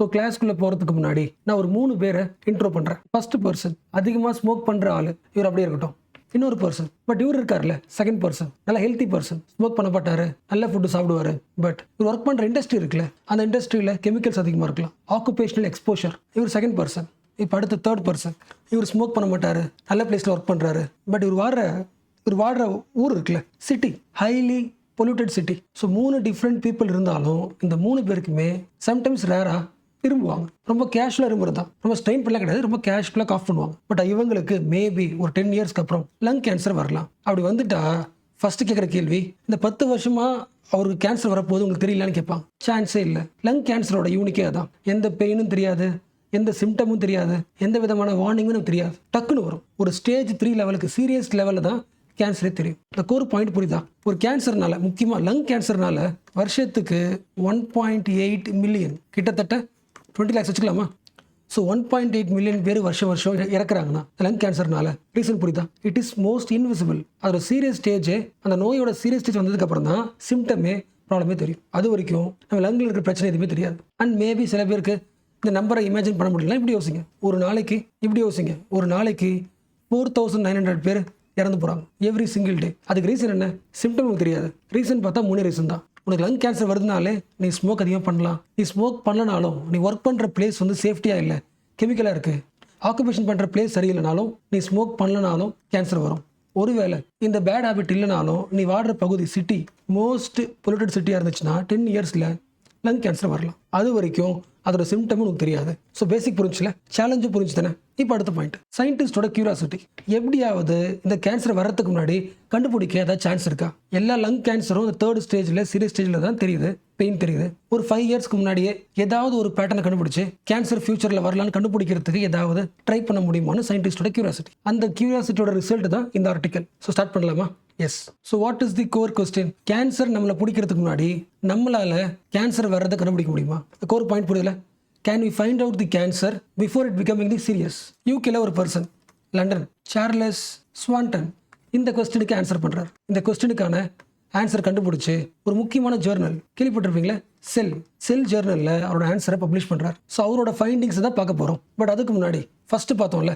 So கிளாஸ்க்குள்ளே போகிறதுக்கு முன்னாடி நான் ஒரு 3 பேரை இன்ட்ரோ பண்ணுறேன். ஃபர்ஸ்ட் பர்சன் அதிகமாக ஸ்மோக் பண்ணுற ஆள், இவர் அப்படியே இருக்கட்டும். இன்னொரு பர்சன், பட் இவர் இருக்கார்ல செகண்ட் பர்சன், நல்ல ஹெல்த்தி பர்சன், ஸ்மோக் பண்ண மாட்டாரு, நல்ல ஃபுட்டு சாப்பிடுவாரு. பட் இவர் ஒர்க் பண்ணுற இண்டஸ்ட்ரி இருக்குல்ல, அந்த இண்டஸ்ட்ரியில் கெமிக்கல்ஸ் அதிகமாக இருக்கலாம், ஆக்குபேஷனல் எக்ஸ்போஷர். இவர் செகண்ட் பர்சன். இப்போ அடுத்த தேர்ட் பர்சன், இவர் ஸ்மோக் பண்ண மாட்டாரு, நல்ல பிளேஸில் ஒர்க் பண்ணுறாரு. பட் இவர் வாடுற ஊர் இருக்குல்ல, city, highly polluted city. So 3 different people இருந்தாலும் இந்த 3 பேருக்குமே சம்டைம்ஸ் ரேராக திரும்புவாங்க. ரொம்ப கேஷுவலாக இரும்புறது தான், ரொம்ப ஸ்ட்ரெயின் பண்ணலாம் கிடையாது, ரொம்ப கேஷுவலாக காஃப் பண்ணுவாங்க. பட் இவங்களுக்கு மேபி ஒரு 10 இயர்ஸ்க்கு அப்புறம் லங் கேன்சர் வரலாம். அப்படி வந்துட்டா ஃபர்ஸ்ட் கேட்குற கேள்வி, இந்த 10 வருஷமாக அவருக்கு கேன்சர் வரப்போது உங்களுக்கு தெரியலான்னு கேட்பாங்க. சான்ஸே இல்லை. லங் கேன்சரோட யூனிக்கே அதான். எந்த பெயினும் தெரியாது, எந்த சிம்டமும் தெரியாது, எந்த விதமான வார்னிங்கும் தெரியாது. டக்குன்னு வரும். ஒரு ஸ்டேஜ் 3 லெவலுக்கு சீரியஸ் லெவலில் தான் கேன்சரே தெரியும். இந்த கோர் பாயிண்ட் புரியுதா? ஒரு கேன்சர்னால, முக்கியமாக லங் கேன்சர்னால வருஷத்துக்கு 1.8 மில்லியன், கிட்டத்தட்ட 20 lakhs வச்சுக்கலாமா? ஸோ 1.8 மில்லியன் பேர் வருஷம் இறக்குறாங்கன்னா லங் கேன்சர்னால. ரீசன் புரியுதா? It is most invisible. அதோட சீரியஸ் ஸ்டேஜ், அந்த நோயோட சீரியஸ் ஸ்டேஜ் வந்ததுக்கப்புறம் தான் சிம்டமே ப்ராப்ளமே தெரியும். அது வரைக்கும் நம்ம லங்கில் இருக்கிற பிரச்சனை எதுவுமே தெரியாது. அண்ட் மேபி சில பேருக்கு இந்த நம்பரை இமேஜின் பண்ண முடியல. இப்படி யோசிங்க, ஒரு நாளைக்கு 4,900 பேர் இறந்து போகிறாங்க எவ்ரி சிங்கிள் டே. அதுக்கு ரீசன் என்ன? சிம்டம் உங்களுக்கு தெரியாது. ரீசன் பார்த்தா 3 ரீசன் தான். உனக்கு லங் கேன்சர் வருதுனாலே நீ ஸ்மோக் அதிகமாக பண்ணலாம். நீ ஸ்மோக் பண்ணலனாலும் நீ ஒர்க் பண்ணுற பிளேஸ் சேஃப்டியாக இல்லை, கெமிக்கலாக இருக்குது. ஆக்குபேஷன் பண்ணுற பிளேஸ் சரியில்லைனாலும் நீ ஸ்மோக் பண்ணலனாலும் கேன்சர் வரும். ஒருவேளை இந்த பேட் ஹேபிட் இல்லைனாலும் நீ வாடுற பகுதி சிட்டி மோஸ்ட் பொல்யூட்டட் சிட்டியாக இருந்துச்சுன்னா 10 இயர்ஸில் லங் கேன்சர் வரலாம். அது வரைக்கும் அதோட சிம்டமும் உங்களுக்கு தெரியாது. ஸோ பேசிக் புரிஞ்சுல, சேலஞ்சும் புரிஞ்சு தானே. இப்போ அடுத்த பாயிண்ட், சயின்டிஸ்டோட கியூரியாசிட்டி. எப்படியாவது இந்த கேன்சர் வர்றதுக்கு முன்னாடி கண்டுபிடிக்க ஏதாவது சான்ஸ் இருக்கா? எல்லா லங் கேன்சரும் இந்த 3rd ஸ்டேஜில் சீரியஸ் ஸ்டேஜில் தான் தெரியுது, பெயின் தெரியுது. ஒரு 5 இயர்ஸ்க்கு முன்னாடியே ஏதாவது ஒரு பேட்டர்னை கண்டுபிடிச்சு கேன்சர் ஃபியூச்சரில் வரலான்னு கண்டுபிடிக்கிறதுக்கு ஏதாவது ட்ரை பண்ண முடியுமான்னு சயின்டிஸ்டோட கியூரியாசிட்டி. அந்த கியூரியாசிட்டியோட ரிசல்ட் தான் இந்த ஆர்டிக்கல். ஸோ ஸ்டார்ட் பண்ணலாமா? Yes. So what is the core question? Cancer நம்மளை பிடிக்கிறதுக்கு முன்னாடி நம்மளால கேன்சர் வர்றதை கண்டுபிடிக்க முடியுமா? கோர் பாயிண்ட் புரியல. Can we find out the cancer before it becoming the serious? யூகேல ஒரு பர்சன், லண்டன், சார்லஸ் ஸ்வான்டன், இந்த கொஸ்டினுக்கு ஆன்சர் பண்ணுறாரு. இந்த கொஸ்டினுக்கான ஆன்சர் கண்டுபிடிச்சு ஒரு முக்கியமான ஜேர்னல், கேள்விப்பட்டிருப்பீங்களா, செல் ஜேர்னலில் அவரோட ஆன்சரை பப்ளிஷ் பண்ணுறாரு. ஸோ அவரோட ஃபைண்டிங்ஸ் தான் பார்க்க போகிறோம். பட் அதுக்கு முன்னாடி ஃபர்ஸ்ட் பார்த்தோம்ல,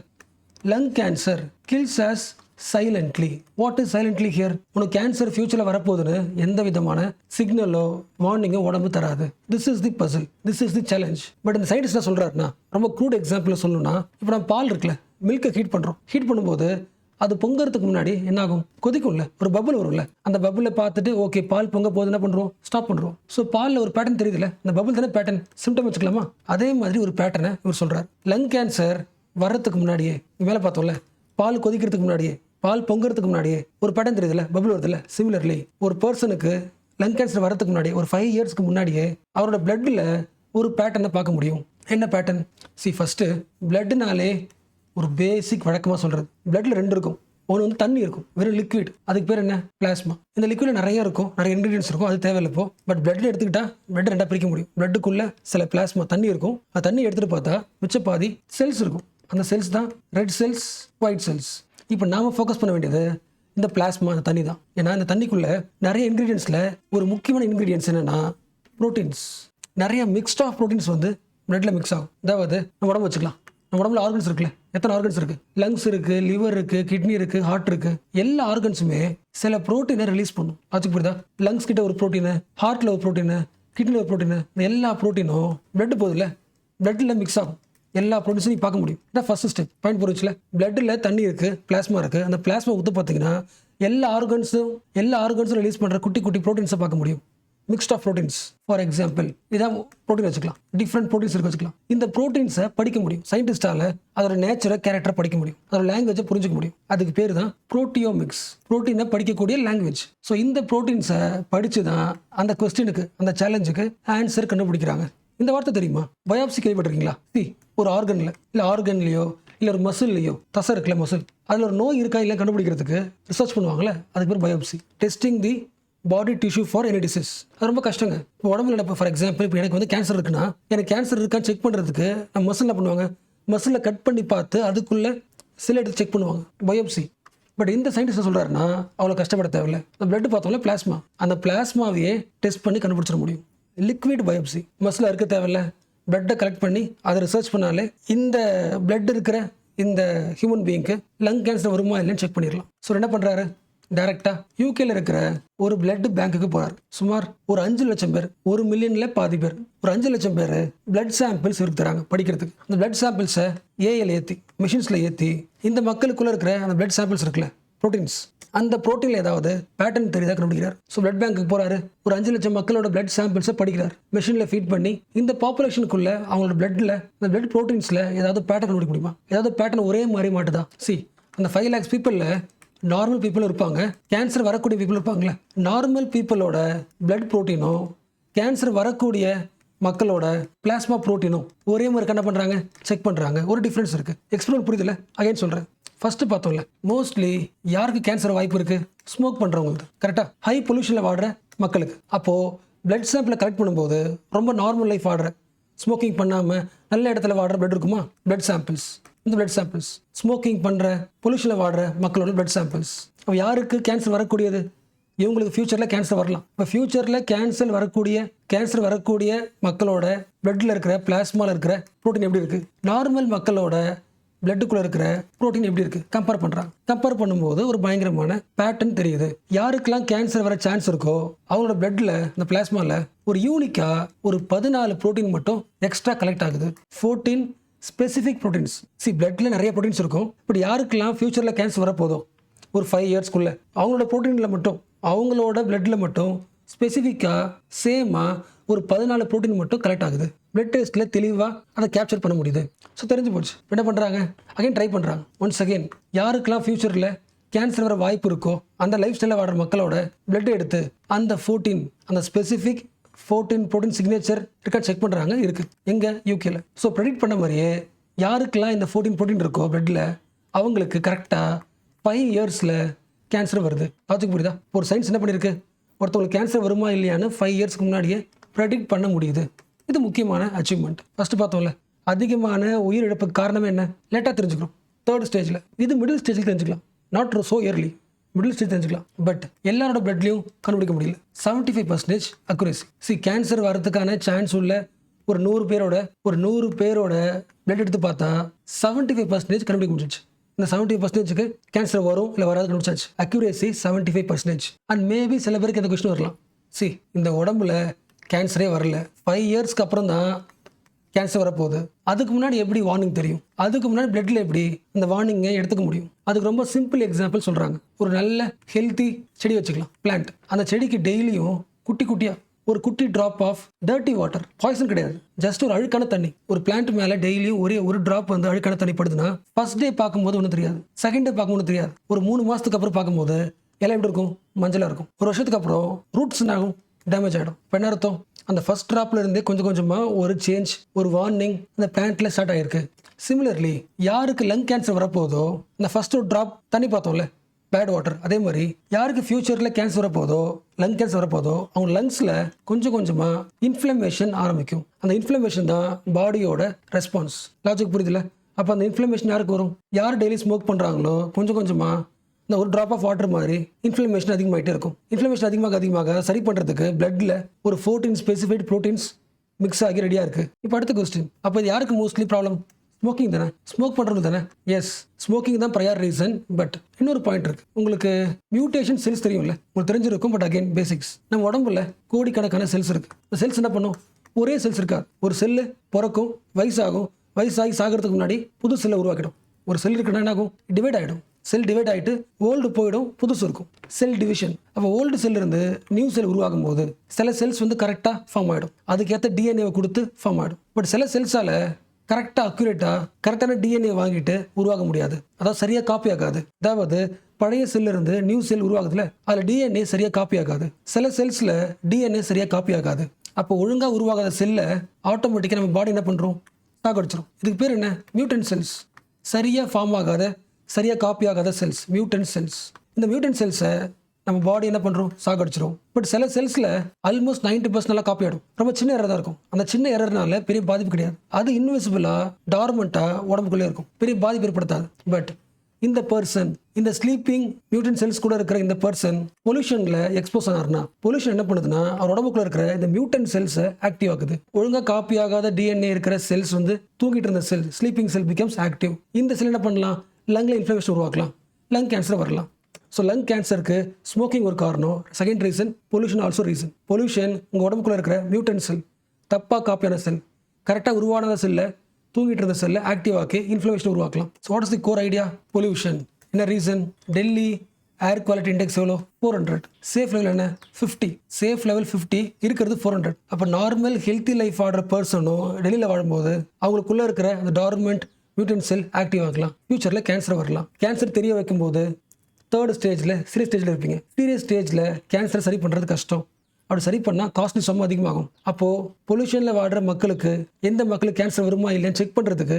lung cancer kills us silently. What is silently here? உனக்கு கேன்சர் ஃபியூச்சரில் வரப்போகுதுன்னு எந்த விதமான சிக்னலோ வார்னிங்கோ உடம்பு தராது. This is the puzzle, this is the challenge. But இந்த சயின்டிஸ்ட் என்ன சொல்கிறாருன்னா, ரொம்ப க்ரூட் எக்ஸாம்பிள் சொல்லணும்னா, இப்போ நம்ம பால் இருக்குல்ல, மில்கை ஹீட் பண்ணுறோம். ஹீட் பண்ணும்போது அது பொங்கறதுக்கு முன்னாடி என்ன ஆகும்? கொதிக்கும்ல, ஒரு பபுள் வரும்ல. அந்த பபுளை பார்த்துட்டு ஓகே பால் பொங்க போது என்ன பண்ணுறோம்? ஸ்டாப் பண்ணுறோம். ஸோ பாலில் ஒரு பேட்டர்ன் தெரியுதுல்ல, அந்த பபுள் தானே பேட்டர்ன், சிம்டம் வச்சுக்கலாமா? அதே மாதிரி ஒரு பேட்டர்னை இவர் சொல்கிறார். லங் கேன்சர் வர்றதுக்கு முன்னாடியே, மேலே பார்த்தோம்ல, பால் கொதிக்கிறதுக்கு முன்னாடியே, பால் பொங்குறதுக்கு முன்னாடியே ஒரு பேட்டர்ன் தெரியுதுல்ல, பபுள் வருதுல்ல. சிமிலர்லி ஒரு பர்சனுக்கு லங் கேன்சர் வரதுக்கு முன்னாடி ஒரு 5 இயர்ஸ்க்கு முன்னாடியே அவரோட பிளட்டில் ஒரு பேட்டர்னை பார்க்க முடியும். என்ன பேட்டர்ன்? ஃபர்ஸ்ட்டு பிளட்னாலே ஒரு பேசிக் வழக்கமாக சொல்கிறது, பிளட்டில் 2 இருக்கும். ஒன்று தண்ணி இருக்கும், வெறும் லிக்விட், அதுக்கு பேர் என்ன? பிளாஸ்மா. இந்த லிக்விடில் நிறைய இருக்கும், நிறைய இன்க்ரீடியன்ஸ் இருக்கும், அது தேவையில்லை. இப்போ பட் பிளட் எடுத்துக்கிட்டா பிளட் 2 பிரிக்க முடியும். பிளட்டுக்குள்ளே சில பிளாஸ்மா தண்ணி இருக்கும், அந்த தண்ணி எடுத்துகிட்டு பார்த்தா மிச்ச பாதி செல்ஸ் இருக்கும். அந்த செல்ஸ் தான் ரெட் செல்ஸ், ஒயிட் செல்ஸ். இப்போ நாம் ஃபோக்கஸ் பண்ண வேண்டியது இந்த பிளாஸ்மா, அந்த தண்ணி தான். ஏன்னா இந்த தண்ணிக்குள்ளே நிறைய இன்க்ரீடியன்ஸில் ஒரு முக்கியமான இன்க்ரீடியன்ஸ் என்னென்னா ப்ரோட்டீன்ஸ். நிறைய மிக்ஸ்ட் ஆஃப் ப்ரோட்டீன்ஸ் பிளட்டில் மிக்ஸ் ஆகும். அதாவது நம்ம உடம்பு வச்சுக்கலாம், நம்ம உடம்புல ஆர்கன்ஸ் இருக்குல்ல, எத்தனை ஆர்கன்ஸ் இருக்குது? லங்ஸ் இருக்குது, லிவர் இருக்குது, கிட்னி இருக்குது, ஹார்ட் இருக்குது. எல்லா ஆர்கன்ஸுமே சில ப்ரோட்டீனை ரிலீஸ் பண்ணும். அதுக்கு புரியுதா? லங்ஸ் கிட்ட ஒரு ப்ரோட்டீனு, ஹார்ட்டில் ஒரு ப்ரோட்டீனு, கிட்னியில் ஒரு ப்ரோட்டீனு. இந்த எல்லா ப்ரோட்டீனும் பிளட் போதில்ல, பிளட்டில் மிக்ஸ் ஆகும். எல்லா ப்ரோட்டீன்ஸும் நீ பார்க்க முடியும். இதான் ஃபர்ஸ்ட் ஸ்டெப். பாயிண்ட் புரிச்சுல. பிளட்டில் தண்ணி இருக்குது, பிளாஸ்மா இருக்குது. அந்த பிளாஸ்மா ஊற்று பார்த்தீங்கன்னா எல்லா ஆர்கன்ஸும் ரிலீஸ் பண்ணுற குட்டி குட்டி ப்ரோட்டீன்ஸை பார்க்க முடியும். Mixed of proteins. For example இதான் ப்ரோட்டீன் வச்சுக்கலாம், டிஃப்ரெண்ட் ப்ரோட்டீன்ஸ் இருக்க வச்சுக்கலாம். இந்த ப்ரோட்டீன்ஸை படிக்க முடியும். சயின்டிஸ்டால அதோட நேச்சரை, கேரக்டரை படிக்க முடியும், அதோட லாங்குவேஜை புரிஞ்சுக்க முடியும். அதுக்கு பேர் தான் ப்ரோட்டியோமிக்ஸ், ப்ரோட்டீனை படிக்கக்கூடிய லாங்குவேஜ். ஸோ இந்த ப்ரோட்டீன்ஸை படித்து தான் அந்த கொஸ்டினுக்கு, அந்த சேலஞ்சுக்கு ஆன்சர் கண்டுபிடிக்கிறாங்க. இந்த வார்த்தை தெரியுமா? பயாப்சி கேள்விப்பட்டிருக்கீங்களா? ஒரு ஆர்கன்ல, இல்லை ஆர்கன்லையோ இல்லை ஒரு மசில்லையோ, தசை இருக்குல்ல மசில், அதில் ஒரு நோய் இருக்கா இல்லை கண்டுபிடிக்கிறதுக்கு ரிசர்ச் பண்ணுவாங்கல்ல, அதுக்கு பேர் biopsy. Testing the body tissue for any disease. அது ரொம்ப கஷ்டங்க. இப்போ உடம்புல இப்போ ஃபார் எக்ஸாம்பிள் இப்போ எனக்கு கேன்சர் இருக்குன்னா, எனக்கு கேன்சர் இருக்கான்னு செக் பண்ணுறதுக்கு நம்ம மசில் என்ன பண்ணுவாங்க? மசிலை கட் பண்ணி பார்த்து அதுக்குள்ளே சில எடுத்து செக் பண்ணுவாங்க, பயாப்சி. பட் இந்த சயின்டிஸ்ட் சொல்கிறாருன்னா அவ்வளோ கஷ்டப்பட தேவையில்லை. அந்த பிளட் பார்த்தோம்ல, பிளாஸ்மா, அந்த பிளாஸ்மாவையே டெஸ்ட் பண்ணி கண்டுபிடிச்சிட முடியும். லிக்விட் பயாப்சி, மசில் இருக்க தேவையில்ல, பிளட்டை கலெக்ட் பண்ணி அதை ரிசர்ச் பண்ணாலே இந்த பிளட் இருக்கிற இந்த ஹியூமன் பீயிங்க்கு லங் கேன்சர் வருமா இல்லைன்னு செக் பண்ணிடலாம். ஸோ என்ன பண்ணுறாரு, டைரெக்டாக யூகேல இருக்கிற ஒரு பிளட் பேங்க்குக்கு போகிறார். சுமார் ஒரு 5 லட்சம் பேர், 1 மில்லியனில் பாதி பேர், ஒரு 5 லட்சம் பேர் பிளட் சாம்பிள்ஸ் இருக்கு தராங்க படிக்கிறதுக்கு. அந்த பிளட் சாம்பிள்ஸை ஏஎல் ஏற்றி மிஷின்ஸில் ஏற்றி இந்த மக்களுக்குள்ளே இருக்கிற அந்த பிளட் சாம்பிள்ஸ் இருக்குல்ல, ப்ரோட்டீன்ஸ், அந்த ப்ரோட்டீனில் ஏதாவது பேட்டர்ன் தெரியுதா கண்டுபிடிக்கிறார். ஸோ பிளட் பேங்க்குக்கு போகிறாரு, ஒரு 5 லட்சம் மக்களோட பிளட் சாம்பிள்ஸை படிக்கிறார், மிஷினில் ஃபீட் பண்ணி இந்த பாப்புலேஷனுக்குள்ள அவங்களோட பிளட்டில் இந்த பிளட் ப்ரோட்டீன்ஸில் ஏதாவது பேட்டர்ன் கண்டுபிடிக்க முடியுமா, ஏதாவது பேட்டர்ன் ஒரே மாதிரி மாட்டுதா. அந்த 5 lakhs பீப்புளில் நார்மல் பீப்புள் இருப்பாங்க, கேன்சர் வரக்கூடிய பீப்புள் இருப்பாங்களே. நார்மல் பீப்புளோட பிளட் ப்ரோட்டீனும் கேன்சர் வரக்கூடிய மக்களோட பிளாஸ்மா ப்ரோட்டீனும் ஒரே மாதிரி என்ன பண்ணுறாங்க, செக் பண்ணுறாங்க. ஒரு டிஃப்ரென்ஸ் இருக்குது. எக்ஸ்பிளைன் புரியுதுல, அகைன் சொல்கிறேன். ஃபஸ்ட்டு பார்த்தோம்ல, மோஸ்ட்லி யாருக்கு கேன்சர் வாய்ப்பு இருக்குது, ஸ்மோக் பண்ணுறவங்களுக்கு, கரெக்டாக ஹை பொல்யூஷனில் வாடுற மக்களுக்கு. அப்போது பிளட் சாம்பிளை கலெக்ட் பண்ணும்போது ரொம்ப நார்மல் லைஃப் வாடுற, ஸ்மோக்கிங் பண்ணாமல் நல்ல இடத்துல வாடுற பிளட் இருக்குமா, பிளட் சாம்பிள்ஸ், இந்த பிளட் சாம்பிள்ஸ் ஸ்மோக்கிங் பண்ணுற பொல்யூஷனில் வாடுற மக்களோட பிளட் சாம்பிள்ஸ். அப்போ யாருக்கு கேன்சர் வரக்கூடியது, இவங்களுக்கு ஃபியூச்சரில் கேன்சர் வரலாம். இப்போ ஃபியூச்சரில் கேன்சர் வரக்கூடிய மக்களோட பிளட்டில் இருக்கிற பிளாஸ்மாவில் இருக்கிற ப்ரோட்டீன் எப்படி இருக்குது, நார்மல் மக்களோட பிளட்டுக்குள்ளே இருக்கிற ப்ரோட்டீன் எப்படி இருக்குது கம்பேர் பண்ணும்போது ஒரு பயங்கரமான பேட்டர்ன் தெரியுது. யாருக்கெல்லாம் கேன்சர் வர சான்ஸ் இருக்கோ அவங்களோட பிளட்டில் இந்த பிளாஸ்மாவில் ஒரு யூனிக்காக ஒரு 14 ப்ரோட்டீன் மட்டும் எக்ஸ்ட்ரா கலெக்ட் ஆகுது. 14 ஸ்பெசிஃபிக் ப்ரோட்டீன்ஸ். பிளட்டில் நிறைய ப்ரோட்டீன்ஸ் இருக்கும். பட் யாருக்கெல்லாம் ஃபியூச்சரில் கேன்சர் வரப்போதோ ஒரு 5 இயர்ஸ்க்குள்ளே அவங்களோட ப்ரோட்டீனில் மட்டும், அவங்களோட பிளட்டில் மட்டும் ஸ்பெசிஃபிக்காக சேமாக ஒரு 14 ப்ரோட்டீன் மட்டும் கலெக்ட் ஆகுது. பிளட் டெஸ்ட்டில் தெளிவாக அதை கேப்சர் பண்ண முடியுது. ஸோ தெரிஞ்சு போச்சு. என்ன பண்ணுறாங்க, அகைன் ட்ரை பண்ணுறாங்க. ஒன்ஸ் அகைன் யாருக்கெல்லாம் ஃபியூச்சரில் கேன்சர் வர வாய்ப்பு இருக்கோ அந்த லைஃப் ஸ்டைலில் வாடுற மக்களோட பிளட் எடுத்து அந்த 14 அந்த ஸ்பெசிஃபிக் 14 ப்ரோட்டீன் சிக்னேச்சர் இருக்கா செக் பண்ணுறாங்க. இருக்குது எங்கே, யூகேல. ஸோ ப்ரெடிக்ட் பண்ண மாதிரியே யாருக்கெல்லாம் இந்த 14 ப்ரோட்டீன் இருக்கோ பிளட்டில் அவங்களுக்கு கரெக்டாக 5 இயர்ஸில் கேன்சர் வருது. லாஜிக் புரியுதா. ஒரு சயின்ஸ் என்ன பண்ணியிருக்கு, ஒருத்தவங்களுக்கு கேன்சர் வருமா இல்லையான்னு 5 இயர்ஸ்க்கு முன்னாடியே ப்ரெடிக்ட் பண்ண முடியுது. இது முக்கியமான அச்சீவ்மெண்ட். ஃபஸ்ட்டு பார்த்தோம்ல, அதிகமான உயிரிழப்புக்கு காரணமே என்ன, லேட்டாக தெரிஞ்சுக்கிறோம் 3rd ஸ்டேஜில். இது மிடில் ஸ்டேஜில் தெரிஞ்சுக்கலாம், not so early, middle stage தெரிஞ்சுக்கலாம். பட் எல்லாரோட பிளட்லையும் கண்டுபிடிக்க முடியல. 75% அக்குரேசி. கேன்சர் வரதுக்கான சான்ஸ் உள்ள ஒரு 100 பேரோட பிளட் எடுத்து பார்த்தா 75% கண்டுபிடிக்க முடிஞ்சிச்சு. இந்த 70%க்கு கேன்சர் வரும் இல்லை வராது கண்டுபிடிச்சாச்சு. அக்யூரேசி 75%. அண்ட் மேபி சில பேருக்கு இந்த கொஸ்டின் வரலாம், இந்த உடம்புல கேன்சரே வரல, 5 இயர்ஸ்க்கு அப்புறம் தான் கேன்சர் வரப்போகுது, அதுக்கு முன்னாடி எப்படி வார்னிங் தெரியும், அதுக்கு முன்னாடி பிளட்டில் எப்படி இந்த வார்னிங்கை எடுத்துக்க முடியும். அதுக்கு ரொம்ப சிம்பிள் எக்ஸாம்பிள் சொல்கிறாங்க. ஒரு நல்ல ஹெல்த்தி செடி வச்சுக்கலாம், பிளான்ட். அந்த செடிக்கு டெய்லியும் குட்டியாக ஒரு குட்டி drop of dirty water, poison கிடையாது, ஜஸ்ட் ஒரு அழுக்கான தண்ணி ஒரு பிளான்ட் மேலே டெய்லியும் ஒரு ட்ராப் வந்து அழுக்கான தண்ணி படுதுன்னா ஃபர்ஸ்ட் டே பார்க்கும்போது ஒன்றும் தெரியாது, செகண்ட் டே பார்க்கும்போது ஒன்றும் தெரியாது. ஒரு 3 மாதத்துக்கு அப்புறம் பார்க்கும்போது எல்லாம் எப்படி இருக்கும், மஞ்சளாக இருக்கும். ஒரு வருஷத்துக்கு அப்புறம் ரூட்ஸ் ஆகும், டேமேஜ் ஆகிடும். இப்போ என்ன அர்த்தம், அந்த ஃபர்ஸ்ட் ட்ராப்ல இருந்தே கொஞ்சம் கொஞ்சமாக ஒரு சேஞ்ச், ஒரு வார்னிங் அந்த பிளான்ட்ல ஸ்டார்ட் ஆகிருக்கு. சிமிலர்லி யாருக்கு லங் கேன்சர் வரப்போதோ, இந்த ஃபர்ஸ்ட் ஒரு ட்ராப் தண்ணி பார்த்தோம்ல, பேட் வாட்டர், அதே மாதிரி யாருக்கு ஃபியூச்சரில் கேன்சர் வரப்போதோ, லங் கேன்சர் வரப்போதோ, அவங்க லங்ஸில் கொஞ்சம் கொஞ்சமாக இன்ஃப்ளமேஷன் ஆரம்பிக்கும். அந்த இன்ஃப்ளமேஷன் தான் பாடியோட ரெஸ்பான்ஸ். லாஜிக் புரியுதுல. அப்போ அந்த இன்ஃப்ளமேஷன் யாருக்கு வரும், யார் டெய்லி ஸ்மோக் பண்ணுறாங்களோ கொஞ்சம் கொஞ்சமாக இந்த ஒரு ட்ராப் ஆஃப் வாட்டர் மாதிரி இன்ஃப்ளமேஷன் அதிகமாகிட்டே இருக்கும். இன்ஃப்ளமேஷன் அதிகமாக சரி பண்ணுறதுக்கு பிளட்டில் ஒரு 14 ஸ்பெசிஃபைட் ப்ரோட்டீன்ஸ் மிக்ஸ் ஆகி ரெடியாக இருக்குது. இப்போ அடுத்த கொஸ்டின், அப்போ இது யாருக்கு மோஸ்ட்லி ப்ராப்ளம், ஸ்மோக்கிங் தானே, ஸ்மோக் பண்ணுறது தானே. எஸ், ஸ்மோக்கிங் தான் ப்ரையர் ரீசன். பட் இன்னொரு பாயிண்ட் இருக்குது, உங்களுக்கு மியூட்டேஷன் செல்ஸ் தெரியும்ல, உங்களுக்கு தெரிஞ்சிருக்கும். பட் அகைன் பேசிக்ஸ், நம்ம உடம்புல கோடிக்கணக்கான செல்ஸ் இருக்குது. இந்த செல்ஸ் என்ன பண்ணும், ஒரே செல்ஸ் இருக்காது. ஒரு செல்லு பிறக்கும், வயசாகி சாகிறதுக்கு முன்னாடி புது செல்லை உருவாக்கிடும். ஒரு செல் இருக்குன்னா என்ன ஆகும், டிவைட் ஆகிடும். செல் டிவைட் ஆகிட்டு ஓல்டு போயிடும், புதுசு இருக்கும், செல் டிவிஷன். அப்போ ஓல்டு செல் இருந்து நியூ செல் உருவாகும் போது சில செல்ஸ் வந்து கரெக்டாக ஃபார்ம் ஆகிடும், அதுக்கேற்ற டிஎன்ஏவை கொடுத்து ஃபார்ம் ஆகிடும். பட் சில செல்ஸால் கரெக்டாக கரெக்டான டிஎன்ஏ வாங்கிட்டு உருவாக முடியாது, அதாவது சரியாக காப்பி ஆகாது. அதாவது பழைய செல் இருந்து நியூ செல் உருவாகுதுல, அதில் டிஎன்ஏ சரியாக காப்பி ஆகாது. சில செல்ஸில் டிஎன்ஏ சரியாக காப்பி ஆகாது. அப்போ ஒழுங்காக உருவாகாத செல்லை ஆட்டோமேட்டிக்காக நம்ம பாடி என்ன பண்ணுறோம், சாகடிச்சிடும். இதுக்கு பேர் என்ன, மியூட்டன்ட் செல்ஸ். சரியாக ஃபார்ம் ஆகாத, சரியாக காப்பி ஆகாத செல்ஸ், மியூட்டன்ட் செல்ஸ். இந்த மியூட்டன்ட் செல்ஸை நம்ம பாடி என்ன பண்ணுறோம், சாகடிச்சிடும். பட் சில செல்ஸில் ஆல்மோஸ்ட் 90% காப்பி ஆகிடும். ரொம்ப சின்ன எரர் தான் இருக்கும். அந்த சின்ன எரர்னால பெரிய பாதிப்பு கிடையாது. அது இன்விசிபிளாக டார்மெண்ட்டாக உடம்புக்குள்ளே இருக்கும், பெரிய பாதிப்பு ஏற்படுத்தாது. பட் இந்த பர்சன் இந்த ஸ்லீப்பிங் மியூட்டன்ட் செல்ஸ் கூட இருக்கிற இந்த பர்சன் பொல்யூஷன்ல எக்ஸ்போஸ் ஆனார்னா பொல்யூஷன் என்ன பண்ணுதுன்னா அவர் உடம்புக்குள்ள இருக்கிற இந்த மியூட்டன்ட் செல்ஸை ஆக்டிவ் ஆகுது. ஒழுங்கா காப்பி ஆகாத டிஎன்ஏ இருக்கிற செல்ஸ் வந்து தூங்கிட்டு இருந்த செல் ஸ்லீப்பிங் செல் பிகம்ஸ் ஆக்டிவ். இந்த செல் என்ன பண்ணலாம், லங்ல இன்ஃப்ளமேஷன் உருவாக்கலாம், லங் கேன்சர் வரலாம். ஸோ லங் கேன்சருக்கு ஸ்மோக்கிங் ஒரு காரணம். Second reason pollution also reason. Pollution உங்கள் உடம்புக்குள்ள இருக்கிற மியூட்டன்ட் செல் தப்பாக காப்பியான செல் கரெக்டாக உருவான செல்லை தூங்கிட்டு இருந்த செல்லை ஆக்டிவ் ஆக்கி இன்ஃப்ளமேஷன் உருவாக்கலாம். So what is the core idea? Pollution. என்ன reason? Delhi air quality index எவ்வளோ? 400. சேஃப் லெவல் என்ன? 50. சேஃப் லெவல் 50 இருக்கிறது 400. அப்போ நார்மல் ஹெல்த்தி லைஃப் ஆடுற பர்சனும் டெல்லியில் வாழும்போது அவங்களுக்குள்ளே இருக்கிற அந்த டார்மெண்ட் மியூட்டன்ட் செல் ஆக்டிவ் ஆகலாம். ஃபியூச்சரில் கேன்சர் வரலாம். கேன்சர் தெரிய வைக்கும்போது தேர்ட் ஸ்டேஜில் சீரியஸ் ஸ்டேஜில் இருப்பீங்க. சீரியஸ் ஸ்டேஜில் கேன்சரை சரி பண்ணுறது கஷ்டம். அப்படி சரி பண்ணால் காஸ்ட்லி ரொம்ப அதிகமாகும். அப்போது பொல்யூஷனில் வாடுற மக்களுக்கு எந்த மக்களுக்கு கேன்சர் வருமா இல்லைன்னு செக் பண்ணுறதுக்கு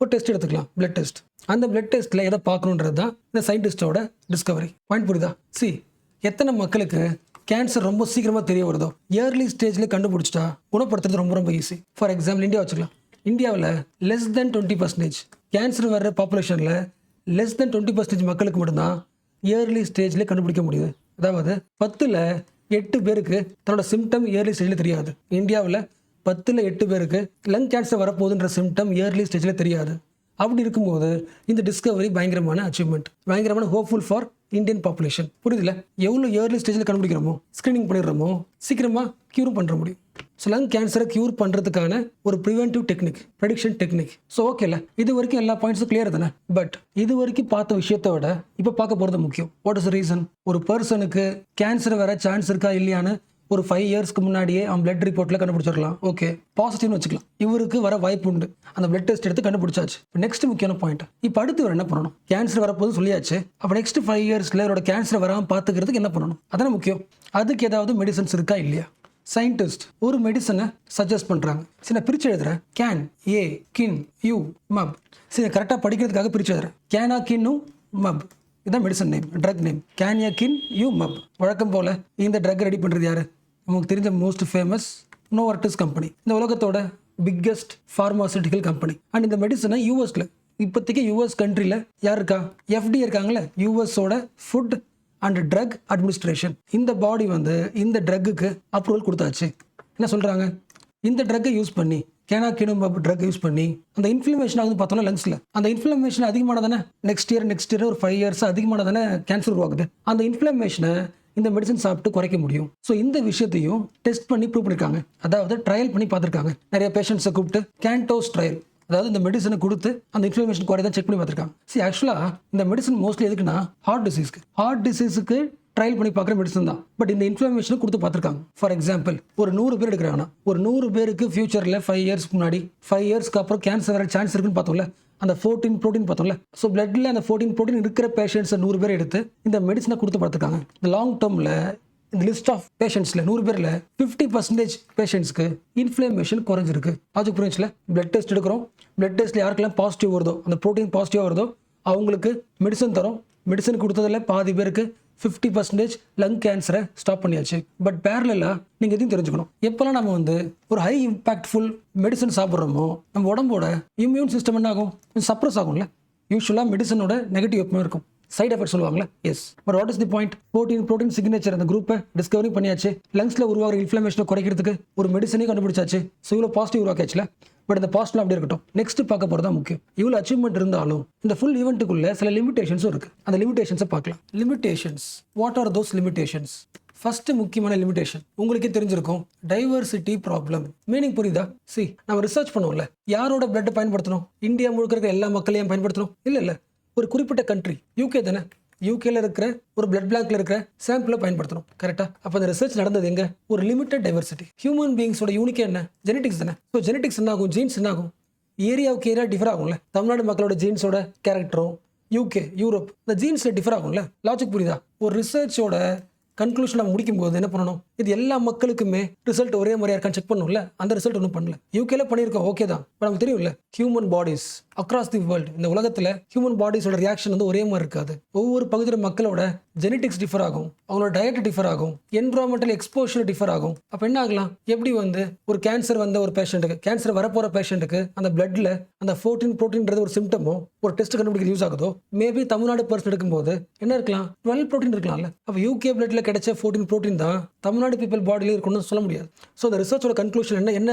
ஒரு டெஸ்ட் எடுத்துக்கலாம், பிளட் டெஸ்ட். அந்த பிளட் டெஸ்ட்டில் எதை பார்க்கணுன்றது தான் இந்த சயின்டிஸ்டோட டிஸ்கவரி. பாயிண்ட் புரியுதா? எத்தனை மக்களுக்கு கேன்சர் ரொம்ப சீக்கிரமாக தெரிய வருதோ இயர்லி ஸ்டேஜில் கண்டுபிடிச்சிட்டா குணப்படுத்துறது ரொம்ப ரொம்ப ஈஸி. ஃபார் எக்ஸாம்பிள் இந்தியா வச்சுக்கலாம். இந்தியாவில் less than 20% கேன்சர் வர்ற பாப்புலேஷனில் less than 20% மக்களுக்கு மட்டும்தான் இயர்லி ஸ்டேஜில் கண்டுபிடிக்க முடியுது. அதாவது 10ல் 8 பேருக்கு தன்னோட சிம்டம் இயர்லி ஸ்டேஜில் தெரியாது. இந்தியாவில் 10ல் 8 பேருக்கு லங் கேன்சர் வரப்போகுதுன்ற சிம்டம் இயர்லி ஸ்டேஜில் தெரியாது. அப்படி இருக்கும்போது இந்த டிஸ்கவரி பயங்கரமான அச்சீவ்மெண்ட், பயங்கரமான ஹோப்ஃபுல் ஃபார் இந்தியன் பாப்புலேஷன். புரியுதுல? எவ்வளோ இயர்லி ஸ்டேஜில் கண்டுபிடிக்கிறோமோ, ஸ்க்ரீனிங் பண்ணிடுறோமோ, சீக்கிரமாக க்யூர் பண்ணுற முடியும். ஸோ லங் கேன்சரை க்யூர் பண்ணுறதுக்கான ஒரு preventive technique, prediction technique. So ஓகேல, இது வரைக்கும் எல்லா பாயிண்ட்ஸும் கிளியர் தானே? பட் இது வரைக்கும் பார்த்த விஷயத்தை விட இப்போ பார்க்க போகிறது முக்கியம். What is reason? ஒரு பர்சனுக்கு கேன்சர் வர சான்ஸ் இருக்கா இல்லையான்னு ஒரு 5 இயர்ஸ்க்கு முன்னாடியே அவன் பிளட் ரிப்போர்ட்டில் கண்டுபிடிச்சிடலாம். ஓகே, பாசிட்டிவ்னு வச்சுக்கலாம். இவருக்கு வர வாய்ப்பு உண்டு. அந்த பிளட் டெஸ்ட் எடுத்து கண்டுபிடிச்சாச்சு. நெக்ஸ்ட் முக்கியமான பாயிண்ட், இப்போ அடுத்து இவர் என்ன பண்ணணும்? கேன்சர் வரப்போது சொல்லியாச்சு. அப்போ நெக்ஸ்ட் 5 இயர்ஸில் இவரோட கேன்சர் வராமல் பார்த்துக்கிறதுக்கு என்ன பண்ணணும்? அதான முக்கியம். அதுக்கு ஏதாவது மெடிசன்ஸ் இருக்கா இல்லையா? சயின்டிஸ்ட் ஒரு மெடிசனை சஜஸ்ட் பண்ணுறாங்க. சரி, பிரித்து எழுதுறேன். கேன், ஏ, கின், யூ, மப். சரி, கரெக்டாக படிக்கிறதுக்காக பிரித்து எழுதுறேன். கேனா, கின்னு, மப். இதுதான் medicine name, drug name. Can, ஏ, கின், யூ, மப். வழக்கம் போல் இந்த ட்ரக் ரெடி பண்ணுறது யார்? நமக்கு தெரிஞ்ச மோஸ்ட் ஃபேமஸ் நோவர்டிஸ் கம்பெனி, இந்த உலகத்தோட பிக்கெஸ்ட் ஃபார்மாசூட்டிக்கல் கம்பெனி. அண்ட் இந்த மெடிசனை யூஎஸில் இப்போதைக்கு யூஎஸ் கண்ட்ரியில் யார் இருக்கா? FDA இருக்காங்களே, யூஎஸோட ஃபுட் அண்ட் ட்ரக் அட்மினிஸ்ட்ரேஷன். இந்த பாடி வந்து இந்த ட்ரக்குக்கு அப்ரூவல் கொடுத்தாச்சு. என்ன சொல்கிறாங்க? இந்த ட்ரக்கை யூஸ் பண்ணி, கேனாக்கினும் ட்ரக் யூஸ் பண்ணி அந்த இன்ஃப்ளமேஷன் ஆகுது பார்த்தோம்னா லங்ஸில், அந்த இன்ஃப்ளமேஷன் அதிகமானதானே நெக்ஸ்ட் இயர் ஒரு 5 இயர்ஸ் அதிகமானதானே கேன்சர் உருவாகுது. அந்த இன்ஃப்ளமேஷனை இந்த மெடிசன் சாப்பிட்டு குறைக்க முடியும். ஸோ இந்த விஷயத்தையும் டெஸ்ட் பண்ணி ப்ரூவ் பண்ணியிருக்காங்க. அதாவது ட்ரையல் பண்ணி பார்த்துருக்காங்க. நிறைய பேஷண்ட்ஸை கூப்பிட்டு கேண்டோஸ் ட்ரையல், அதாவது இந்த மெடிசனை கொடுத்து அந்த இன்ஃப்ளமேஷன் குறையதான் செக் பண்ணி பார்த்துருக்காங்க. சரி, ஆக்சுவலாக இந்த மெடிசன் மோஸ்ட்லி எதுக்குன்னா ஹார்ட் டிசீஸுக்கு ட்ரையல் பண்ணி பார்க்குற மெடிசன் தான். பட் இந்த இன்ஃப்ளமேஷனை கொடுத்து பார்த்துருக்காங்க. ஃபார் எக்ஸாம்பிள், ஒரு 100 பேர் எடுக்கிறாங்கன்னா ஒரு 100 பேருக்கு ஃபியூச்சரில் 5 இயர்ஸ்க்கு முன்னாடி 5 இயர்ஸ்க்கு அப்புறம் கேன்சர் வர சான்ஸ் இருக்குன்னு பார்த்தோம்ல, அந்த 14 ப்ரோட்டீன் பார்த்தோம்ல. ஸோ பிளட்ல அந்த 14 ப்ரோட்டீன் இருக்கிற பேஷண்ட்ஸை 100 பேர் எடுத்து இந்த மெடிசனை கொடுத்து பார்த்துருக்காங்க. இந்த லாங் டேர்மில் இந்த லிஸ்ட் ஆஃப் பேஷண்ட்ஸில் 100 பேரில் 50% பேஷண்ட்ஸ்க்கு இன்ஃப்ளமேஷன் குறைஞ்சிருக்கு. அதுக்கு புரிஞ்சுல, பிளட் டெஸ்ட் எடுக்கிறோம். பிளட் டெஸ்ட்டில் யாருக்கெல்லாம் பாசிட்டிவ் வருதோ, அந்த ப்ரோட்டீன் பாசிட்டிவாக வருதோ அவங்களுக்கு மெடிசன் தரோம். மெடிசன் கொடுத்ததில் பாதி பேருக்கு 50% லங் கேன்சரை ஸ்டாப் பண்ணியாச்சு. பட் பேரலாக நீங்கள் எதையும் தெரிஞ்சுக்கணும். எப்போல்லாம் நம்ம வந்து ஒரு ஹை இம்பாக்ட்ஃபுல் மெடிசன் சாப்பிட்றோமோ நம்ம உடம்போட இம்யூன் சிஸ்டம் என்ன ஆகும்? சப்ரஸ் ஆகும்ல. யூஸ்வலாக மெடிசனோட நெகட்டிவ் எப்பவுமே இருக்கும், சைட் எஃபெக்ட் சொல்லுவாங்களே. Yes, but what is the point? Protein signature அந்த குரூப்பை டிஸ்கவரி பண்ணியாச்சு. லங்ஸில் உருவாகிற இன்ஃப்ளமேஷனை குறைக்கிறதுக்கு ஒரு மெடிசனையும் கண்டுபிடிச்சாச்சு. ஸோ இவ்வளோ பாசிட்டிவ் உருவாக்கியாச்சுல. பட் இந்த பாசிட்டிவ் அப்படி இருக்கட்டும், நெக்ஸ்ட் பார்க்க போகிறது தான் முக்கியம். இவ்வளோ அச்சீவ்மெண்ட் இருந்தாலும் இந்த ஃபுல் ஈவெண்ட்டுக்குள்ளே சில லிமிடேஷன்ஸும் இருக்குது. அந்த லிமிடேஷன்ஸை பார்க்கலாம். Limitations, what are those limitations? First முக்கியமான லிமிடேஷன் உங்களுக்கே தெரிஞ்சிருக்கும், டைவர்சிட்டி ப்ராப்ளம். மீனிங் புரியுதா? நம்ம ரிசர்ச் பண்ணுவோம்ல, யாரோட பிளட்டை பயன்படுத்தணும்? இந்தியா முழுக்க இருக்கிற எல்லா மக்களையும் பயன்படுத்தணும் இல்லை. ஒரு குறிப்பிட்ட கண்ட்ரி, யூகே தானே, யூகேல இருக்கிற ஒரு பிளட் பேங்க்ல இருக்கிற சாம்பிளை பயன்படுத்தணும். கரெக்டா? அப்போ அந்த ரிசர்ச் நடந்தது எங்க? ஒரு லிமிட்டட் டைவர்சிட்டி. ஹியூமன் பீயிங்ஸோட யூனிக்கே என்ன? ஜெனடிக்ஸ் தானே. ஸோ ஜெனடிக்ஸ் என்ன ஆகும்? ஜீன்ஸ் என்ன ஆகும்? ஏரியாவுக்கு ஏரியா டிஃபர் ஆகும்ல. தமிழ்நாடு மக்களோட ஜீன்ஸோட கேரக்டரும் யூகே, யூரோப், இந்த ஜீன்ஸில் டிஃபர் ஆகும்ல. லாஜிக் புரியுதா? ஒரு ரிசர்ச்சோட கன்க்ளூஷன் நம்ம முடிக்கும் போது என்ன பண்ணணும்? இது எல்லா மக்களுக்குமே ரிசல்ட் ஒரே மாதிரியா இருக்கான்னு செக் பண்ணணும்ல. அந்த ரிசல்ட் ஒன்றும் பண்ணல. யூகேல பண்ணியிருக்கோம், ஓகே தான். இப்போ நமக்கு தெரியும்ல, human bodies across the world. இந்த உலகத்தில் ஹியூமன் பாடிஸோட ரியாக்ஷன் வந்து ஒரே மாதிரி இருக்காது. ஒவ்வொரு பகுதியில் மக்களோட ஜெனட்டிக்ஸ் டிஃபர் ஆகும், அவங்களோட டயட் டிஃபர் ஆகும், என்விரான்மெண்டல் எக்ஸ்போஷர் டிஃபர் ஆகும். அப்போ என்ன ஆகலாம், எப்படி வந்து ஒரு கேன்சர் வந்த ஒரு பேஷண்ட்டுக்கு, கேன்சர் வரப்போகிற பேஷண்ட்டுக்கு அந்த பிளட்ல அந்த 14 ப்ரோட்டீன்றது ஒரு சிம்டமோ ஒரு டெஸ்ட் கண்டுபிடிக்க யூஸ் ஆகுதோ, மேபி தமிழ்நாடு பர்சன் எடுக்கும்போது என்ன இருக்கலாம், 12 ப்ரோட்டீன் இருக்கலாம்ல. அப்போ யூகே பிளட்ல கிடைச்ச 14 ப்ரோட்டீன் தான் தமிழ்நாடு பீப்பிள் பாடியில இருக்குன்னு சொல்ல முடியாது. ஸோ இந்த ரிசர்ச்சோட கன்க்ளூஷன் என்ன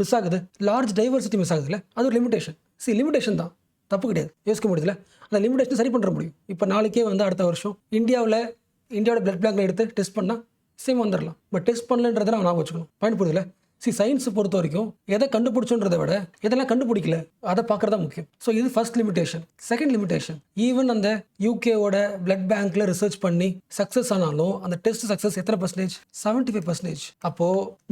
மிஸ் ஆகுது, லார்ஜ் டைவர்சிட்டி மிஸ் ஆகுதுல்ல, அது ஒரு லிமிடேஷன். லிமிடேஷன் தான், தப்பு கிடையாது, யோசிக்க முடியுதுல. அந்த லிமிடேஷன் சரி பண்ணுற முடியும். இப்போ நாளைக்கே வந்து அடுத்த வருஷம் இந்தியாவோட பிளட் பேங்க்ல எடுத்து டெஸ்ட் பண்ணால் சேம் வந்துடலாம். பட் டெஸ்ட் பண்ணலன்றதை நான் ஞாபகம் வச்சுக்கணும், பயன்படுதுல. சயின்ஸ் பொறுத்த வரைக்கும் எதை கண்டுபிடிச்சோன்றதை விட எதெல்லாம் கண்டுபிடிக்கல அதை பார்க்கறதா முக்கியம். ஸோ இது first limitation. Second limitation, even அந்த யூகேவோட பிளட் பேங்க்ல ரிசர்ச் பண்ணி சக்ஸஸ் ஆனாலும் அந்த டெஸ்ட் சக்ஸஸ் எத்தனை பர்சன்டேஜ், 75%. அப்போ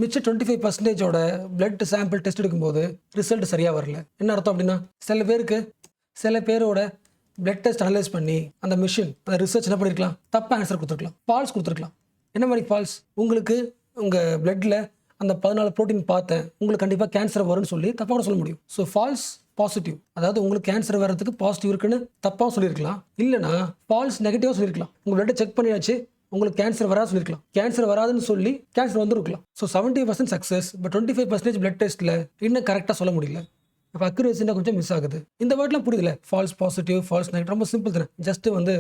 மிச்ச 25%ஓட பிளட் சாம்பிள் டெஸ்ட் எடுக்கும்போது ரிசல்ட் சரியா வரல. என்ன அர்த்தம் அப்படின்னா, சில பேரோட பிளட் டெஸ்ட் அனலைஸ் பண்ணி அந்த மிஷின் அந்த ரிசர்ச் என்ன பண்ணிருக்கலாம், தப்பாக ஆன்சர் கொடுத்துருக்கலாம், ஃபால்ஸ் கொடுத்துருக்கலாம். என்ன மாதிரி ஃபால்ஸ், உங்களுக்கு உங்கள் பிளட்ல அந்த 14 ப்ரோட்டீன் பார்த்தேன், உங்களுக்கு கண்டிப்பாக கேன்சர் வரும்னு சொல்லி தப்பாக கூட சொல்ல முடியும். ஸோ ஃபால்ஸ் பாசிட்டிவ், அதாவது உங்களுக்கு கேன்சர் வர்றதுக்கு பாசிட்டிவ் இருக்குன்னு தப்பாக சொல்லியிருக்கலாம். இல்லைனா ஃபால்ஸ் நெகட்டிவாக சொல்லியிருக்கலாம். உங்கள் பிளட்டை செக் பண்ணியாச்சு, உங்களுக்கு கேன்சர் வராது சொல்லியிருக்கலாம், கேன்சர் வராதுன்னு சொல்லி கேன்சர் வந்துருக்கலாம். ஸோ 70% சக்ஸஸ், பட் 25% பிளட் டெஸ்ட்டில் இன்னும் கரெக்டாக சொல்ல முடியல. அப்போ அக்யூரேசினா கொஞ்சம் மிஸ் ஆகுது. இந்த வேர்ட்லாம் புரியுதுல, ஃபால்ஸ் பாசிட்டிவ், ஃபால்ஸ் நெகட்டிவ், ரொம்ப சிம்பிள் தானே, ஜஸ்ட் வந்து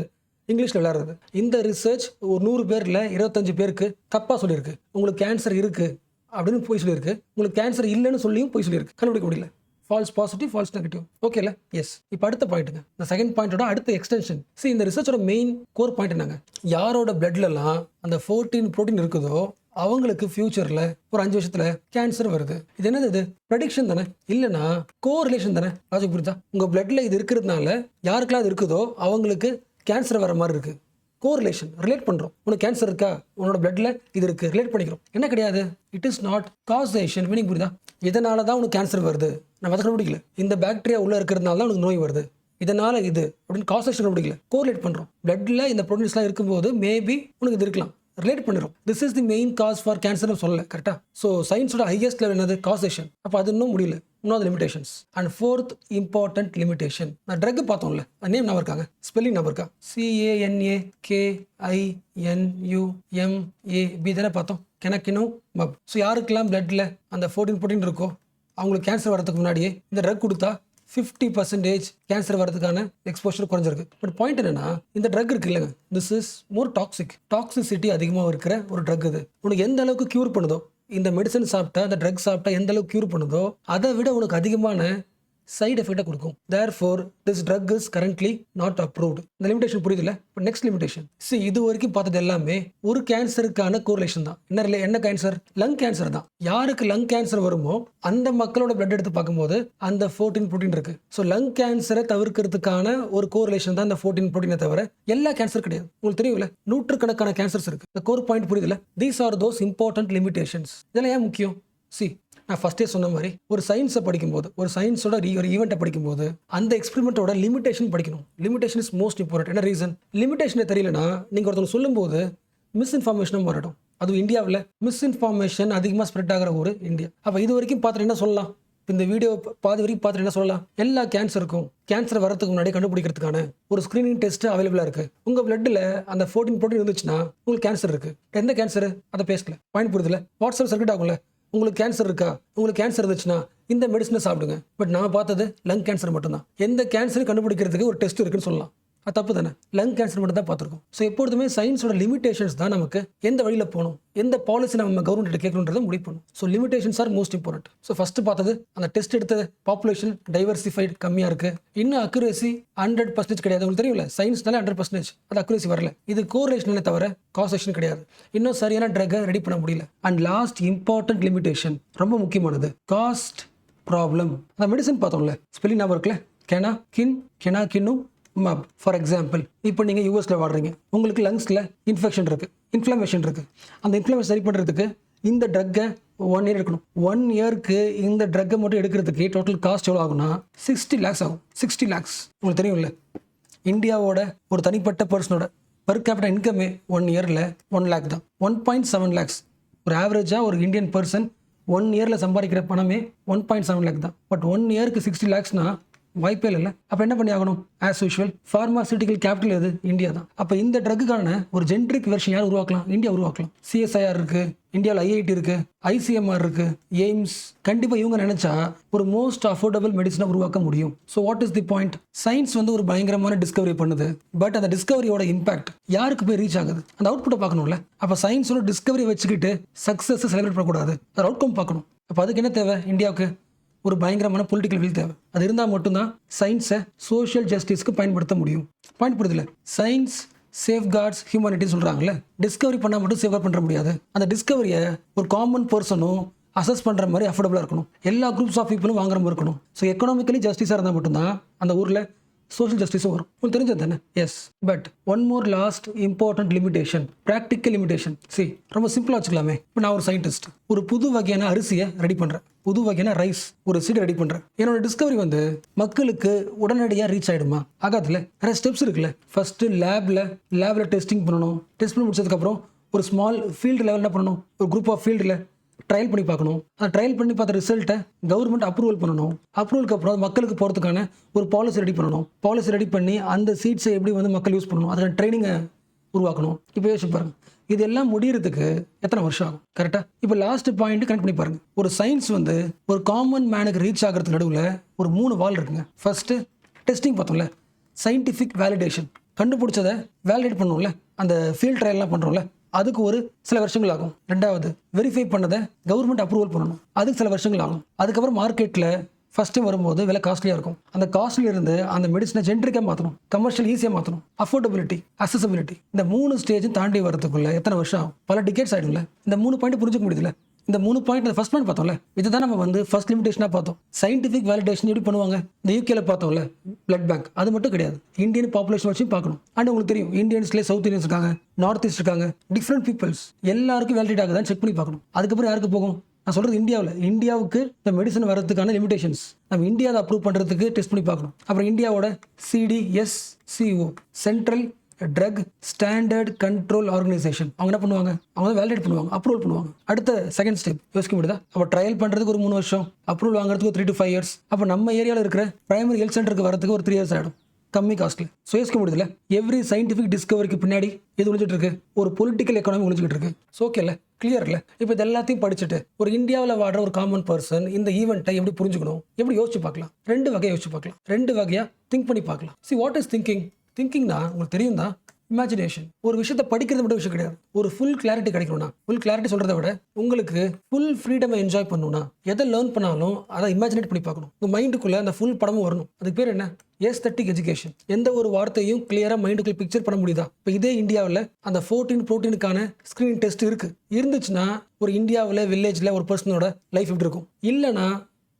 இங்கிலீஷில் விளையாடுறது. இந்த ரிசர்ச் ஒரு 100 பேரில் 25 பேருக்கு தப்பாக சொல்லியிருக்கு. உங்களுக்கு கேன்சர் இருக்குது அப்படின்னு போய் சொல்லியிருக்கு, உங்களுக்கு கேன்சர் இல்லைன்னு சொல்லியும் போய் சொல்லியிருக்கு, கண்டுபிடிக்க முடியல. ஃபால்ஸ் பாசிட்டிவ், ஃபால்ஸ் நெகட்டிவ், ஓகேல. எஸ். இப்போ அடுத்த பாயிண்ட்டுங்க, இந்த செகண்ட் பாயிண்டோட அடுத்த எக்ஸ்டென்ஷன். இந்த ரிசர்ச்சோட மெயின் கோர் பாயிண்ட் என்னங்க, யாரோட பிளட்லலாம் அந்த 14 ப்ரோட்டீன் இருக்குதோ அவங்களுக்கு ஃபியூச்சரில் ஒரு 5 வருஷத்துல கேன்சர் வருது. இது என்னது, இது ப்ரெடிக்ஷன் தானே, இல்லைனா கோரிலேஷன் தானே. லாஜிக் புரியுதா? உங்கள் பிளட்ல இது இருக்கிறதுனால யாருக்கெல்லாம் இது இருக்குதோ அவங்களுக்கு கேன்சர் வர மாதிரி இருக்கு. கோரிலேஷன், ரிலேட் பண்ணுறோம். உனக்கு கேன்சர் இருக்கா, உன்னோட பிளட்ல இது இருக்கு, ரிலேட் பண்ணிக்கிறோம். என்ன கிடையாது, it is not causation. Meaning புரியுதா? இதனால தான் உனக்கு கேன்சர் வருது, நம்ம அதை கண்டுபிடிக்கல. இந்த பாக்டீரியா உள்ள இருக்கிறதுனால தான் உனக்கு நோய் வருது, இதனால இது அப்படின்னு காசேஷன் கண்டுபிடிக்கல, கோரிலேட் பண்ணுறோம். பிளட்ல இந்த ப்ரோட்டீன்ஸ்லாம் இருக்கும்போது மேபி உனக்கு இது இருக்கலாம், ரிலேட் பண்ணிடும். This is the main cause for கேன்சர்னு சொல்லல, கரெக்டா? ஸோ சயின்ஸோட ஹையஸ்ட் லெவல் என்னது, காசேஷன். அப்போ அது இன்னும் முடியல, இன்னொரு limitations. And fourth important limitation, நான் ட்ரக் பார்த்தோம்ல, நேம் நம்பர் இருக்காங்க, ஸ்பெல்லிங் நம்பர் இருக்கா, CANAKINUMAB தானே பார்த்தோம், கெனக்கினுமப். ஸோ யாருக்கெல்லாம் பிளட்ல அந்த 14 ப்ரோட்டீன் இருக்கோ அவங்களுக்கு கேன்சர் வரதுக்கு முன்னாடியே இந்த ட்ரக் கொடுத்தா 50% கேன்சர் வரதுக்கான எக்ஸ்போஷர் குறைஞ்சிருக்கு. பட் பாயிண்ட் என்னன்னா, இந்த ட்ரக் இருக்கு இல்லைங்க, திஸ் இஸ் மோர் டாக்ஸிசிட்டி அதிகமாக இருக்கிற ஒரு ட்ரக். இது உனக்கு எந்த அளவுக்கு க்யூர் பண்ணுதோ, இந்த மெடிசன் சாப்பிட்டா, இந்த ட்ரக் சாப்பிட்டா எந்த அளவுக்கு க்யூர் பண்ணுதோ அதை விட உனக்கு அதிகமான சைடு எஃபெக்டை கொடுக்கும். Therefore this drug is currently not approved. இந்த லிமிடேஷன் புரியுதுல்ல? இப்போ நெக்ஸ்ட் லிமிடேஷன். இது வரைக்கும் பார்த்தது எல்லாமே ஒரு கேன்சருக்கான கோரிலேஷன் தான். என்ன கேன்சர்? லங் கேன்சர் தான். யாருக்கு லங் கேன்சர் வருமோ அந்த மக்களோட பிளட் எடுத்து பார்க்கும்போது அந்த 14 ப்ரோட்டீன் இருக்கு. ஸோ லங் கேன்சரை தவிர்க்கிறதுக்கான ஒரு கோரிலேஷன் தான் இந்த 14 ப்ரோட்டீனை தவிர எல்லா கேன்சர் கிடையாது. உங்களுக்கு தெரியும்ல, நூற்றுக்கணக்கான கேன்சர்ஸ் இருக்கு. இந்த கோர் பாயிண்ட் புரியுதுல? These are those important limitations. இதெல்லாம் ஏன் முக்கியம்? நான் ஃபஸ்ட்டே சொன்ன மாதிரி ஒரு சயின்ஸை படிக்கும்போது, ஒரு சயின்ஸோட ஒரு ஈவெண்ட்டை படிக்கும்போது அந்த எக்ஸ்பெரிமெண்ட்டோட லிமிடேஷன் படிக்கணும். Limitation is most important. என்ன ரீசன்? லிமிடேஷனை தெரியலனா நீங்கள் ஒருத்தவங்க சொல்லும்போது மிஸ்இன்ஃபார்மேஷனும் மாறிடும். அதுவும் இந்தியாவில் மிஸ்இன்ஃபார்மேஷன் அதிகமாக ஸ்ப்ரெட் ஆகிற ஒரு இந்தியா. அப்போ இது வரைக்கும் பார்த்துட்டு என்ன சொல்லலாம்? இந்த வீடியோ பாதி வரைக்கும் பார்த்துட்டு என்ன சொல்லலாம்? எல்லா கேன்சருக்கும் கேன்சர் வரதுக்கு முன்னாடி கண்டுபிடிக்கிறதுக்கான ஒரு ஸ்க்ரீனிங் டெஸ்ட் அவைலபிளாக இருக்குது. உங்கள் பிளட்டில் அந்த 14 ப்ரோட்டீன் இருந்துச்சுன்னா உங்களுக்கு கேன்சர் இருக்குது. எந்த கேன்சர்? அதை பேசல. பாயிண்ட் புரியுதுல? வாட்ஸ்அப் சர்க்கிட் ஆகும்ல, உங்களுக்கு கேன்சர் இருக்கா, உங்களுக்கு கேன்சர் இருந்துச்சுன்னா இந்த மெடிசனை சாப்பிடுங்க. பட் நான் பார்த்தது லங் கேன்சர் மட்டும்தான். எந்த கேன்சரும் கண்டுபிடிக்கிறதுக்கு ஒரு டெஸ்ட் இருக்குன்னு சொல்லலாம், அது தப்பு தானே? லங் கேன்சர் மட்டும் தான் பார்த்துருக்கோம். ஸோ எப்பொழுதுமே சயின்ஸோட லிமிடேஷன்ஸ் தான் நமக்கு எந்த வழியில் போகணும், எந்த பாலிசி நம்ம கவர்மெண்ட் கேட்கணுன்றதை முடிவு பண்ணணும். So limitations are most important. So first பார்த்தது அந்த டெஸ்ட் எடுத்த பாப்புலேஷன் டைவர்சிஃபைட் கம்மியாக இருக்கு. இன்னும் அக்யூரேசி 100% கிடையாது. உங்களுக்கு தெரியும்ல, சயின்ஸ்னால 100% அது அக்யூரேசி வரல. இது கோரிலேஷனே தவிர காசேஷன் கிடையாது. இன்னும் சரியான ட்ரக்கை ரெடி பண்ண முடியல. அண்ட் லாஸ்ட் இம்பார்ட்டன்ட் லிமிடேஷன், ரொம்ப முக்கியமானது, காஸ்ட் ப்ராப்ளம். அந்த மெடிசன் பார்த்தோம்ல, ஸ்பெல்லிங் ஞாபகம் இருக்குல்ல, கெனாக்கினும் மப். ஃபார் எக்ஸாம்பிள், இப்போ நீங்கள் யூஎஸில் வாடுறீங்க, உங்களுக்கு லங்ஸில் இன்ஃப்ளமேஷன் இருக்குது. அந்த இன்ஃப்ளமேஷன் சரி பண்ணுறதுக்கு இந்த ட்ரக்கை 1 இயர் எடுக்கணும். 1 இயருக்கு இந்த ட்ரக்கை மட்டும் எடுக்கிறதுக்கு டோட்டல் காஸ்ட் எவ்வளோ ஆகும்னா 60 lakhs ஆகும். 60 lakhs உங்களுக்கு தெரியும்ல. இந்தியாவோட ஒரு தனிப்பட்ட பர்சனோட பர் கேபிட்டல் இன்கமே 1 இயரில் 1 lakh தான். 1.7 lakhs ஒரு ஆவரேஜாக ஒரு இந்தியன் பர்சன் 1 இயரில் சம்பாதிக்கிற பணமே 1.7 lakh தான். பட் 1 இயருக்கு 60 lakhsனா வாய்ப்பே இல்லை. அப்போ என்ன பண்ணி ஆகணும்? ஆஸ் யூஷுவல் ஃபார்மாசிட்டிக்கல் கேபிட்டல் எது? இந்தியா தான். அப்போ இந்த ட்ரக்குக்கான ஒரு ஜென்ரிக் வெர்ஷன் யார் உருவாக்கலாம்? இந்தியா உருவாக்கலாம். சிஎஸ்ஐஆர் இருக்கு, இந்தியாவில் ஐஐடி இருக்கு, ஐசிஎம்ஆர் இருக்கு, எய்ம்ஸ். கண்டிப்பாக இவங்க நினைச்சா ஒரு மோஸ்ட் அஃபோர்டபுள் மெடிசனை உருவாக்க முடியும். So what is the point? Science வந்து ஒரு பயங்கரமான டிஸ்கவரி பண்ணுது. பட் அந்த டிஸ்கவரியோட இம்பாக்ட் யாருக்கு போய் ரீச் ஆகுது? அந்த அவுட்புட்டை பார்க்கணும்ல. அப்போ சயின்ஸோட டிஸ்கவரி வச்சுக்கிட்டு சக்ஸஸ் செலிப்ரேட் பண்ணக்கூடாது, அது அவுட்கம் பார்க்கணும். அப்போ அதுக்கு என்ன தேவை? இந்தியாவுக்கு ஒரு பயங்கரமான பொலிட்டிக்கல் வில் தேவை. அது இருந்தால் மட்டும்தான் சயின்ஸை சோஷியல் ஜஸ்டிஸ்க்கு பயன்படுத்த முடியும். பயன்படுத்தல. சயின்ஸ் சேஃப்கார்ட்ஸ் ஹியூமனிட்டி சொல்கிறாங்களே, டிஸ்கவரி பண்ணால் மட்டும் சேஃப்கார்ட் பண்ண முடியாது. அந்த டிஸ்கவரியை ஒரு காமன் பர்சனும் அசஸ் பண்ணுற மாதிரி அஃபோர்டபுளாக இருக்கணும். எல்லா குரூப்ஸ் ஆஃப் பீப்புளும் வாங்குற மாதிரி இருக்கணும். ஸோ எக்கனாமிக்கலி ஜஸ்டிஸாக இருந்தால் மட்டும்தான் அந்த ஊரில் சோஷியல் ஜஸ்டிஸும் வரும். உங்களுக்கு தெரிஞ்சது தானே? Yes. But one more last important limitation, practical limitation. ரொம்ப சிம்பிளாக வச்சுக்கலாமே. இப்போ நான் ஒரு சயின்டிஸ்ட், ஒரு புது வகையான அரிசியை ரெடி பண்ணுறேன், புது வகையான ரைஸ், ஒரு சீடு ரெடி பண்ணுறேன். என்னோட டிஸ்கவரி வந்து மக்களுக்கு உடனடியாக ரீச் ஆகிடுமா? ஆகாதுல. நிறைய ஸ்டெப்ஸ் இருக்குல்ல. ஃபஸ்ட்டு லேபில் டெஸ்டிங் பண்ணணும். டெஸ்ட் பண்ணி முடிச்சதுக்கப்புறம் ஒரு ஸ்மால் ஃபீல்டு லெவலில் பண்ணணும். ஒரு குரூப் ஆஃப் ஃபீல்டில் ட்ரையல் பண்ணி பார்க்கணும். அந்த ட்ரையல் பண்ணி பார்த்த ரிசல்ட்டை கவர்மெண்ட் அப்ரூவல் பண்ணணும். அப்ரூவலுக்கு அப்புறம் மக்களுக்கு போகிறதுக்கான ஒரு பாலிசி ரெடி பண்ணணும். பாலிசி ரெடி பண்ணி அந்த சீட்ஸை எப்படி வந்து மக்கள் யூஸ் பண்ணணும், அதுக்கான ட்ரைனிங்கை உருவாக்கணும். இப்போ யோசிச்சு பாருங்க, இதெல்லாம் முடியறதுக்கு எத்தனை வருஷம் ஆகும்? கரெக்டாக. இப்போ லாஸ்ட் பாயிண்ட் கனெக்ட் பண்ணி பாருங்க. ஒரு சயின்ஸ் வந்து ஒரு காமன் மேனுக்கு ரீச் ஆகிறதுக்கு நடுவில் ஒரு 3 வால் இருக்குங்க. ஃபர்ஸ்ட்டு டெஸ்டிங் பார்த்தோம்ல, சயின்டிஃபிக் வேலிடேஷன். கண்டுபிடிச்சதை வேலிடேட் பண்ணுவோம்ல, அந்த ஃபீல்ட் ட்ரையல்லாம் பண்ணுறோம்ல, அதுக்கு ஒரு சில வருஷங்கள் ஆகும். ரெண்டாவது, வெரிஃபை பண்ணதை கவர்மெண்ட் அப்ரூவல் பண்ணணும், அதுக்கு சில வருஷங்கள் ஆகும். அதுக்கப்புறம் மார்க்கெட்டில் ஃபஸ்ட்டு வரும்போது விலை காஸ்ட்லியாக இருக்கும். அந்த காஸ்ட்லியிருந்து அந்த மெடிசனை ஜென்ரிக்காக மாற்றணும், கமர்ஷியல் ஈஸியாக மாற்றணும், அஃபோர்டபிலிட்டி, அசசபிலிட்டி. இந்த 3 ஸ்டேஜும் தாண்டி வரதுக்குள்ள எத்தனை வருஷம் ஆகும்? பல டிகேட்ஸ் ஆகிடும்ல. இந்த 3 பாயிண்ட் புரிஞ்சுக்க முடியுதுல. இந்த 3 பாயிண்ட் ஃபர்ஸ்ட் பாயிண்ட் பார்த்தோம்ல, இதுதான் நம்ம வந்து ஃபர்ஸ்ட் லிமிடேஷனாக பார்த்தோம். சயின்டிஃபிக் வேலிடேஷன் எப்படி பண்ணுவாங்க? இந்த யூகேல பார்த்தோம்ல, பிளட் பேங்க். அது மட்டும் கிடையாது, இந்தியன் பாப்புலேஷன் வச்சு பார்க்கணும். அண்ட் உங்களுக்கு தெரியும், இந்தியன்ஸ்லேயே சவுத் இந்தியன்ஸ் இருக்காங்க, நார்த் ஈஸ்ட் இருக்காங்க, டிஃப்ரெண்ட் பீப்புள்ஸ். எல்லாருக்கும் வேலிடேட் ஆகுதான்னு செக் பண்ணி பார்க்கணும். அதுக்கப்புறம் யாருக்கு போகும்? நான் சொல்கிறது இந்தியாவுக்கு இந்த மெடிசன் வரதுக்கான லிமிடேஷன்ஸ் நம்ம இந்தியாவை அப்ரூவ் பண்ணுறதுக்கு டெஸ்ட் பண்ணி பார்க்கணும். அப்புறம் இந்தியாவோட CDSCO, central drug standard control organisation, அவங்க என்ன பண்ணுவாங்க? அவங்க தான் வேலிடேட் பண்ணுவாங்க, அப்ரூவல் பண்ணுவாங்க. அடுத்த செகண்ட் ஸ்டெப் யோசிக்க முடியுதா? அப்போ ட்ரையல் பண்ணுறதுக்கு ஒரு 3 வருஷம், அப்ரூவல் வாங்குறதுக்கு ஒரு 3 to 5 years. அப்போ நம்ம ஏரியாவில் இருக்கிற பிரைமரி ஹெல்த் சென்டருக்கு வரதுக்கு ஒரு 3 years ஆகிடும், கம்மி காஸ்ட்ல. ஸோ யோசிக்க முடியுதுல, எவ்ரி சயின்டிஃபிக் டிஸ்கவரிக்கு பின்னாடி எது ஒழிஞ்சிட்டு இருக்கு? ஒரு பொலிட்டிக்கல் எக்கானமி ஒழிஞ்சிட்டு இருக்கு. ஸோ ஓகே இல்லை, கிளியர் இல்லை? இப்போ இது எல்லாத்தையும் படிச்சுட்டு ஒரு இந்தியாவில் வாடுற ஒரு காமன் பர்சன் இந்த ஈவெண்ட்டை எப்படி புரிஞ்சுக்கணும், எப்படி யோசிச்சு பார்க்கலாம்? 2 வகையாக யோசிச்சு பார்க்கலாம், 2 வகையாக திங்க் பண்ணி பார்க்கலாம். See what is thinking? திங்கிங்னா உங்களுக்கு தெரியும் தான், இமேஜினேஷன். ஒரு விஷயத்தை படிக்கிறது மட்டும் விஷயம் கிடையாது. ஒரு ஃபுல் கிளாரிட்டி கிடைக்கணும்னா, ஃபுல் கிளாரிட்டி சொல்கிறத விட உங்களுக்கு ஃபுல் ஃப்ரீடமை என்ஜாய் பண்ணணும்னா, எதை லேர்ன் பண்ணாலும் அதை இமேஜினேட் பண்ணி பார்க்கணும். உங்கள் மைண்டுக்குள்ளே அந்த ஃபுல் படமும் வரணும். அதுக்கு பேர் என்ன? Aesthetic education. எந்த ஒரு வார்த்தையும் கிளியராக மைண்டுக்குள்ள பிக்சர் பண்ண முடியுதா? இப்போ இதே இந்தியாவில் அந்த 14 புரோட்டீனுக்கான ஸ்க்ரீனிங் டெஸ்ட் இருந்துச்சுன்னா ஒரு இந்தியாவில் வில்லேஜில் ஒரு பர்சனோட லைஃப் எப்படி இருக்கும்? இல்லைனா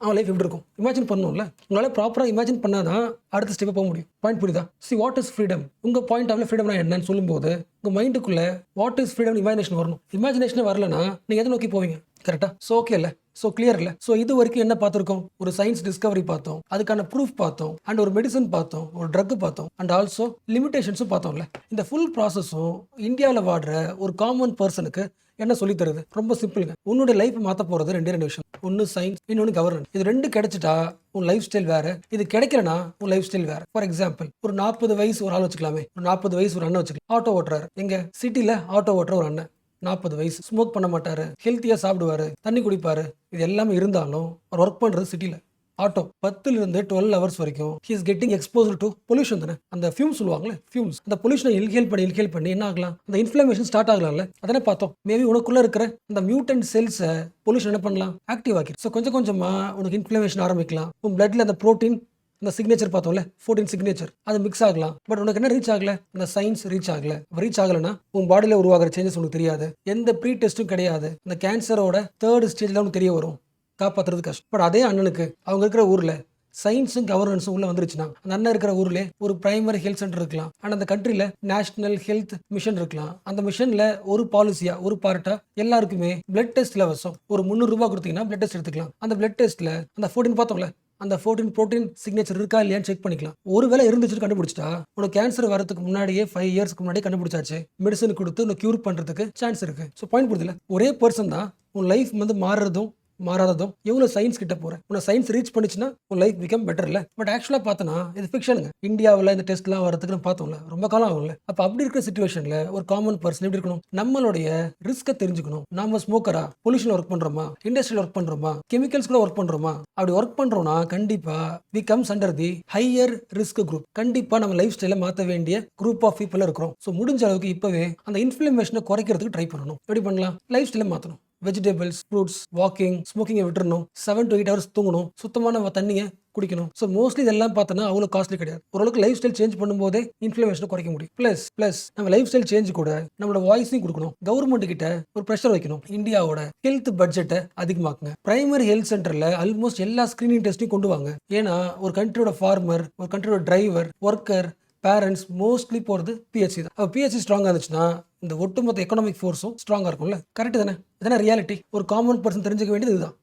அவன் லைஃப் எப்படி இருக்கும்? இமேஜின் பண்ணணும்ல. உங்களால் ப்ராப்பராக இமேஜின் பண்ணாதான் அடுத்த ஸ்டெப்பை போக முடியும். பாயிண்ட் புரியுதா? C what is freedom? உங்கள் பாயிண்ட் ஆஃப் ஃப்ரீடம்னா என்னன்னு சொல்லும்போது உங்கள் மைண்டுக்குள்ள வாட் இஸ் ஃப்ரீடம் இமேஜினேஷன் வரணும். இமேஜினேஷனே வரலன்னா நீங்கள் எதை நோக்கி போவீங்க? கரெக்டாக? ஸோ ஓகே இல்லை? ஸோ கிளியர் இல்லை? ஸோ இது வரைக்கும் என்ன பார்த்துருக்கோம்? ஒரு சயின்ஸ் டிஸ்கவரி பார்த்தோம், அதுக்கான ப்ரூஃப் பார்த்தோம், அண்ட் ஒரு மெடிசன் பார்த்தோம், ஒரு ட்ரக் பார்த்தோம், அண்ட் ஆல்சோ லிமிடேஷன்ஸும் பார்த்தோம்ல. இந்த ஃபுல் ப்ராசஸும் இந்தியாவில் வாடுற ஒரு காமன் பர்சனுக்கு என்ன சொல்லி தருது? ரொம்ப சிம்பிளுங்க. உன்னோட லைஃப் மாற்ற போகிறது 2 விஷயம். ஒன்று சயின்ஸ், இன்னொன்று கவர்னன்ஸ். இது 2 கிடைச்சிட்டா உன் லைஃப் ஸ்டைல் வேற, இது கிடைக்கலனா உன் லைஃப் ஸ்டைல் வேற. ஃபார் எக்ஸாம்பிள், ஒரு 40 வயசு ஒரு ஆள் வச்சுக்கலாமே, ஒரு 40 வயசு ஒரு அண்ணன் வச்சுக்கலாம். ஆட்டோ ஓட்டுறாரு. எங்க சிட்டியில் ஆட்டோ ஓட்டுற ஒரு அண்ணன், 40 வயசு, ஸ்மோக் பண்ண மாட்டாரு, ஹெல்த்தியாக சாப்பிடுவாரு, தண்ணி குடிப்பாரு. இது எல்லாமே இருந்தாலும் அவர் ஒர்க் பண்ணுறது சிட்டியில். ஆட்டோ 10 to 12 hours வரைக்கும் he is getting exposed to pollution தானே. அந்த ஃபியூம்ஸ் சொல்லுவாங்களே, ஃபியூம்ஸ். அந்த பொல்யூஷனை இன்ஹேல் பண்ணி என்ன ஆகலாம்? அந்த இன்ஃப்ளமேஷன் ஸ்டார்ட் ஆகலாம்ல. அதானே பார்த்தோம். மேபி உனக்குள்ள இருக்கிற அந்த மியூட்டன்ட் செல்ஸை பொல்யூஷன் என்ன பண்ணலாம்? ஆக்டிவ் ஆக்கி. ஸோ கொஞ்சம் கொஞ்சமாக உனக்கு இன்ஃப்ளமேஷன் ஆரம்பிக்கலாம். உன் பிளட்ல அந்த ப்ரோட்டீன், அந்த சிக்னேச்சர் பார்த்தோம்ல, 14 சிக்னேச்சர், அது மிக்ஸ் ஆகலாம். பட் உனக்கு என்ன ரீச் ஆகல? அந்த சயின்ஸ் ரீச் ஆகல. ரீச் ஆகலைன்னா உன் பாடியில் உருவாகிற சேஞ்சஸ் உனக்கு தெரியாது. எந்த ப்ரீ டெஸ்ட்டும் கிடையாது. அந்த கேன்சரோட 3rd ஸ்டேஜில் உனக்கு தெரிய வரும். காப்பாற்றுறது கஷ்டம். பட் அதே அண்ணனுக்கு அவங்க இருக்கிற ஊரில் சயின்ஸும் கவர்னன்ஸும் உள்ள வந்துருச்சுன்னா, அந்த அண்ணன் இருக்கிற ஊர்ல ஒரு பிரைமரி ஹெல்த் சென்டர் இருக்கலாம். அண்ட் அந்த கண்ட்ரியில் நேஷனல் ஹெல்த் மிஷன் இருக்கலாம். அந்த மிஷனில் ஒரு பாலிசியா, ஒரு பார்ட்டா எல்லாருக்குமே பிளட் டெஸ்ட் இலவசம். ஒரு 300 ரூபாய் கொடுத்தீங்கன்னா பிளட் டெஸ்ட் எடுத்துக்கலாம். அந்த பிளட் டெஸ்ட்டில் அந்த 14 பார்த்தோம்ல, அந்த 14 புரோட்டீன் சிக்னேச்சர் இருக்கா இல்லையான்னு செக் பண்ணிக்கலாம். ஒருவேளை இருந்துச்சு கண்டுபிடிச்சிட்டா உனக்கு கேன்சர் வரதுக்கு முன்னாடியே 5 இயர்ஸ்க்கு முன்னாடியே கண்டுபிடிச்சாச்சு. மெடிசன் கொடுத்து உனக்கு கியூர் பண்ணுறதுக்கு சான்ஸ் இருக்கு. ஸோ பாயிண்ட் புரியுதுல, ஒரே பர்சன் தான் உன் லைஃப் வந்து மாறுறதும் மாறாததும் எவ்வளோ சயின்ஸ் கிட்ட போகிறேன். உன்னை சயின்ஸ் ரீச் பண்ணிச்சுன்னா உன் லைஃப் பிகம் பெட்டர் இல்லை. பட் ஆக்சுவலாக பார்த்தோன்னா இது ஃபிக்ஷனுங்க. இந்தியாவில் இந்த டெஸ்ட்லாம் வரதுக்குன்னு பார்த்தோம்ல, ரொம்ப காலம் ஆகும்ல. அப்போ அப்படி இருக்கிற சுச்சுவேஷனில் ஒரு காமன் பர்சன் எப்படி இருக்கணும்? நம்மளுடைய ரிஸ்க்கை தெரிஞ்சுக்கணும். நம்ம ஸ்மோக்கரா, பொல்யூஷன் ஒர்க் பண்ணுறோமா, இண்டஸ்ட்ரியில் ஒர்க் பண்ணுறோமா, கெமிக்கல்ஸ் கூட ஒர்க் பண்ணுறோமா? அப்படி ஒர்க் பண்ணுறோம்னா கண்டிப்பாக we comes under the higher risk group. கண்டிப்பாக நம்ம லைஃப் ஸ்டைலை மாற்ற வேண்டிய குரூப் ஆஃப் பீப்புள் இருக்கிறோம். ஸோ முடிஞ்ச அளவுக்கு இப்போவே அந்த இன்ஃப்ளமேஷனை குறைக்கிறதுக்கு ட்ரை பண்ணணும். எப்படி பண்ணலாம்? லைஃப் ஸ்டைலை மாற்றணும். வெஜிடபிள்ஸ், ஃப்ரூட்ஸ், வாக்கிங், ஸ்மோக்கிங்கை விட்டுறணும். 7 to 8 hours தூங்கணும். சுத்தமான தண்ணியை குடிக்கணும். ஸோ மோஸ்ட்லி இதெல்லாம் பார்த்தோன்னா அவ்வளோ காஸ்ட்லி கிடையாது. ஓரளவுக்கு லைஃப் ஸ்டைல் சேஞ்ச் பண்ணும்போதே இன்ஃப்ளமேஷனை குறைக்க முடியும். ப்ளஸ் நம்ம லைஃப் ஸ்டைல் சேஞ்ச் கூட நம்மளோட வாய்ஸையும் கொடுக்கணும். கவர்மெண்ட் கிட்ட ஒரு ப்ரெஷர் வைக்கணும். இந்தியாவோட ஹெல்த் பட்ஜெட்டை அதிகமாக்குங்க. பிரைமரி ஹெல்த் சென்டர்ல ஆல்மோஸ்ட் எல்லா ஸ்கிரீனிங் டெஸ்ட்டையும் கொண்டு வாங்க. ஏன்னா ஒரு கண்ட்ரியோட ஃபார்மர், ஒரு கண்ட்ரியோட டிரைவர், ஒர்க்கர், பேரண்ட்ஸ் மோஸ்ட்லி போகிறது பிஹெச்சி தான். அப்போ பிஹெச்சி ஸ்ட்ராங்காக இருந்துச்சுன்னா இந்த ஒட்டுமொத்த எக்கனாமிக் ஃபோர்ஸும் ஸ்ட்ராங்காக இருக்கும்ல. கரெக்ட் தானே? இதான ரியாலிட்டி. ஒரு காமன் பர்சன் தெரிஞ்சுக்க வேண்டியது இதுதான்.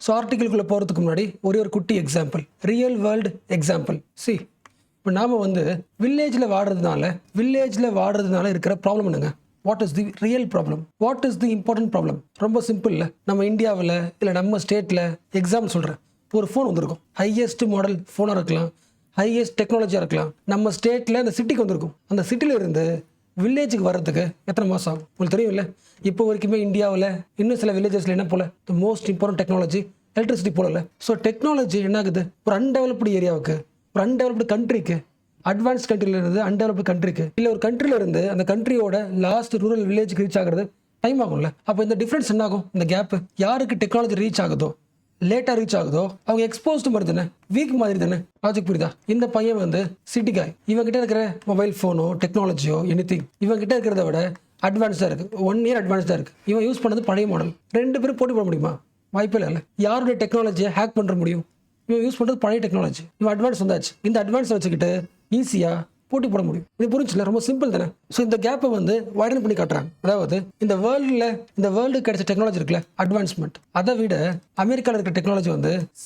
ஸோ ஆர்டிக்கிள்குள்ளே போகிறதுக்கு முன்னாடி ஒரே ஒரு குட்டி example, real world example. C, இப்போ நாம் வில்லேஜில் வாடுறதுனால இருக்கிற ப்ராப்ளம் என்னங்க? What is the real problem? What is the important problem? ரொம்ப சிம்பிள். நம்ம இந்தியாவில் இல்லை நம்ம ஸ்டேட்டில் எக்ஸாம்பிள் சொல்கிறேன். ஒரு ஃபோன் வந்திருக்கும். ஹையஸ்ட் மாடல் ஃபோனாக இருக்கலாம், ஹையஸ்ட் டெக்னாலஜியாக இருக்கலாம். நம்ம ஸ்டேட்டில் அந்த சிட்டிக்கு வந்திருக்கும். அந்த சிட்டியில் இருந்து வில்லேஜுக்கு வர்றதுக்கு எத்தனை மாதம் ஆகும்? உங்களுக்கு தெரியும் இல்லை? இப்போ வரைக்குமே இந்தியாவில் இன்னும் சில வில்லேஜஸில் என்ன போல the most important technology electricity போல இல்லை. ஸோ டெக்னாலஜி என்ன ஆகுது? ஒரு அன்டெவலப்டு ஏரியாவுக்கு, ஒரு அன்டெவலப்டு கண்ட்ரிக்கு, அட்வான்ஸ் கண்ட்ரில இருந்து அன்டெவலப்டு கண்ட்ரிக்கு, இல்லை ஒரு கண்ட்ரில இருந்து அந்த கண்ட்ரியோட லாஸ்ட் ரூரல் வில்லேஜுக்கு ரீச் ஆகிறது டைம் ஆகும்ல. அப்போ இந்த டிஃப்ரென்ஸ் என்ன ஆகும்? இந்த கேப் யாருக்கு டெக்னாலஜி ரீச் ஆகுதோ, லேட்டாக ரீச் ஆகுதோ அவங்க எக்ஸ்போஸ்டு மாதிரி தானே, வீக் மாதிரி தானே. லாஜிக் புரியுதா? இந்த பையன் சிட்டி காய், இவங்கிட்ட இருக்கிற மொபைல் ஃபோனோ டெக்னாலஜியோ எனிதிங் இவங்கிட்ட இருக்கிறத விட அட்வான்ஸ்டாக இருக்குது. 1 year அட்வான்ஸ்டாக இருக்குது. இவன் யூஸ் பண்ணது பழைய மாடல். 2 பேரும் போட்டி போட முடியுமா? வாய்ப்பே இல்லை. யாருடைய டெக்னாலஜியை ஹேக் பண்ண முடியும்? இவன் யூஸ் பண்ணுறது பழைய டெக்னாலஜி, இவன் அட்வான்ஸ் வந்தாச்சு. இந்த அட்வான்ஸை வச்சுக்கிட்டு ஈஸியாக போட்டி போட முடியும். இது புரிஞ்சுல? ரொம்ப சிம்பிள் தானே. ஸோ இந்த கேப்பை வைடன் பண்ணி காட்டுறாங்க. அதாவது இந்த வேர்ல்டு கிடைச்ச டெக்னாலஜி இருக்குல்ல, அட்வான்ஸ்மெண்ட், அதை விட அமெரிக்காவில் இருக்கிற டெக்னாலஜி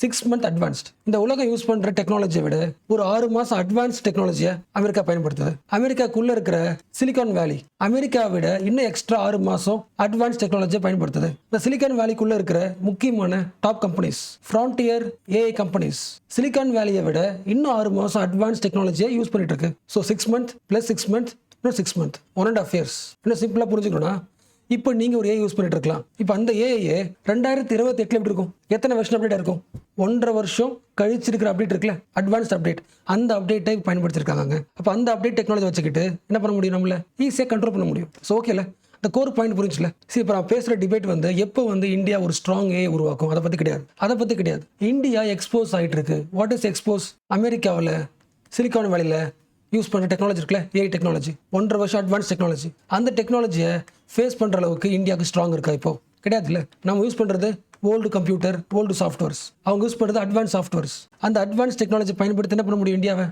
6 months அட்வான்ஸ்ட். இந்த உலகம் யூஸ் பண்ற டெக்னாலஜியை விட ஒரு 6 மாதம் அட்வான்ஸ் டெக்னாலஜியை அமெரிக்கா பயன்படுத்துது. அமெரிக்காக்குள்ள இருக்கிற சிலிகான் வேலி அமெரிக்காவை விட இன்னும் எக்ஸ்ட்ரா 6 மாதம் அட்வான்ஸ் டெக்னாலஜியை பயன்படுத்துது. இந்த சிலிகான் வேலிக்குள்ள இருக்கிற முக்கியமான top companies, frontier AI companies, silicon வேலியை விட இன்னும் 6 மாதம் அட்வான்ஸ் டெக்னாலஜியை யூஸ் பண்ணிட்டு இருக்கு. ஸோ 6 months + 6 months இன்னும் 6 months, 1.5 years. இன்னும் சிம்பிளாக புரிஞ்சுக்கணும்னா, இப்போ நீங்கள் ஒரு ஏஐ யூஸ் பண்ணிட்டு இருக்கலாம். இப்போ அந்த ஏஐ 2028 எப்படி இருக்கும்? எத்தனை வருஷம் அப்டேட் இருக்கும்? 1.5 வருஷம் கழிச்சிருக்கிற அப்டேட் இருக்குல்ல, அட்வான்ஸ் அப்டேட், அந்த அப்டேட்டை பயன்படுத்திருக்காங்க. அப்போ அந்த அப்டேட் டெக்னாலஜி வச்சுக்கிட்டு என்ன பண்ண முடியும்? நம்மள ஈஸியாக கண்ட்ரோல் பண்ண முடியும். ஸோ ஓகேல, இந்த கோர் பாயிண்ட் புரிஞ்சுல? சரி, இப்போ நான் பேசுகிற டிபேட் எப்போ இந்தியா ஒரு ஸ்ட்ராங் ஏஐ உருவாக்கும் அதை பற்றி கிடையாது. இந்தியா எக்ஸ்போஸ் ஆகிட்டு இருக்கு. What is expose? அமெரிக்காவில் சிலிகான் வேலியில் யூஸ் பண்ணுற டெக்னாலஜி இருக்குல்ல, ஏஐ டெக்னாலஜி, 1.5 வருஷம் அட்வான்ஸ் டெக்னாலஜி. அந்த டெக்னாலஜியை ஃபேஸ் பண்ணுற அளவுக்கு இந்தியாவுக்கு ஸ்ட்ராங் இருக்கா? இப்போ கிடையாது இல்லை. நம்ம யூஸ் பண்ணுறது ஓல்டு கம்ப்யூட்டர், ஓல்டு சாஃப்ட்வேர்ஸ். அவங்க யூஸ் பண்ணுறது அட்வான்ஸ் சாஃப்ட்வேர்ஸ். அந்த அட்வான்ஸ் டெக்னாலஜி பயன்படுத்தி என்ன பண்ண முடியும்? இந்தியாவை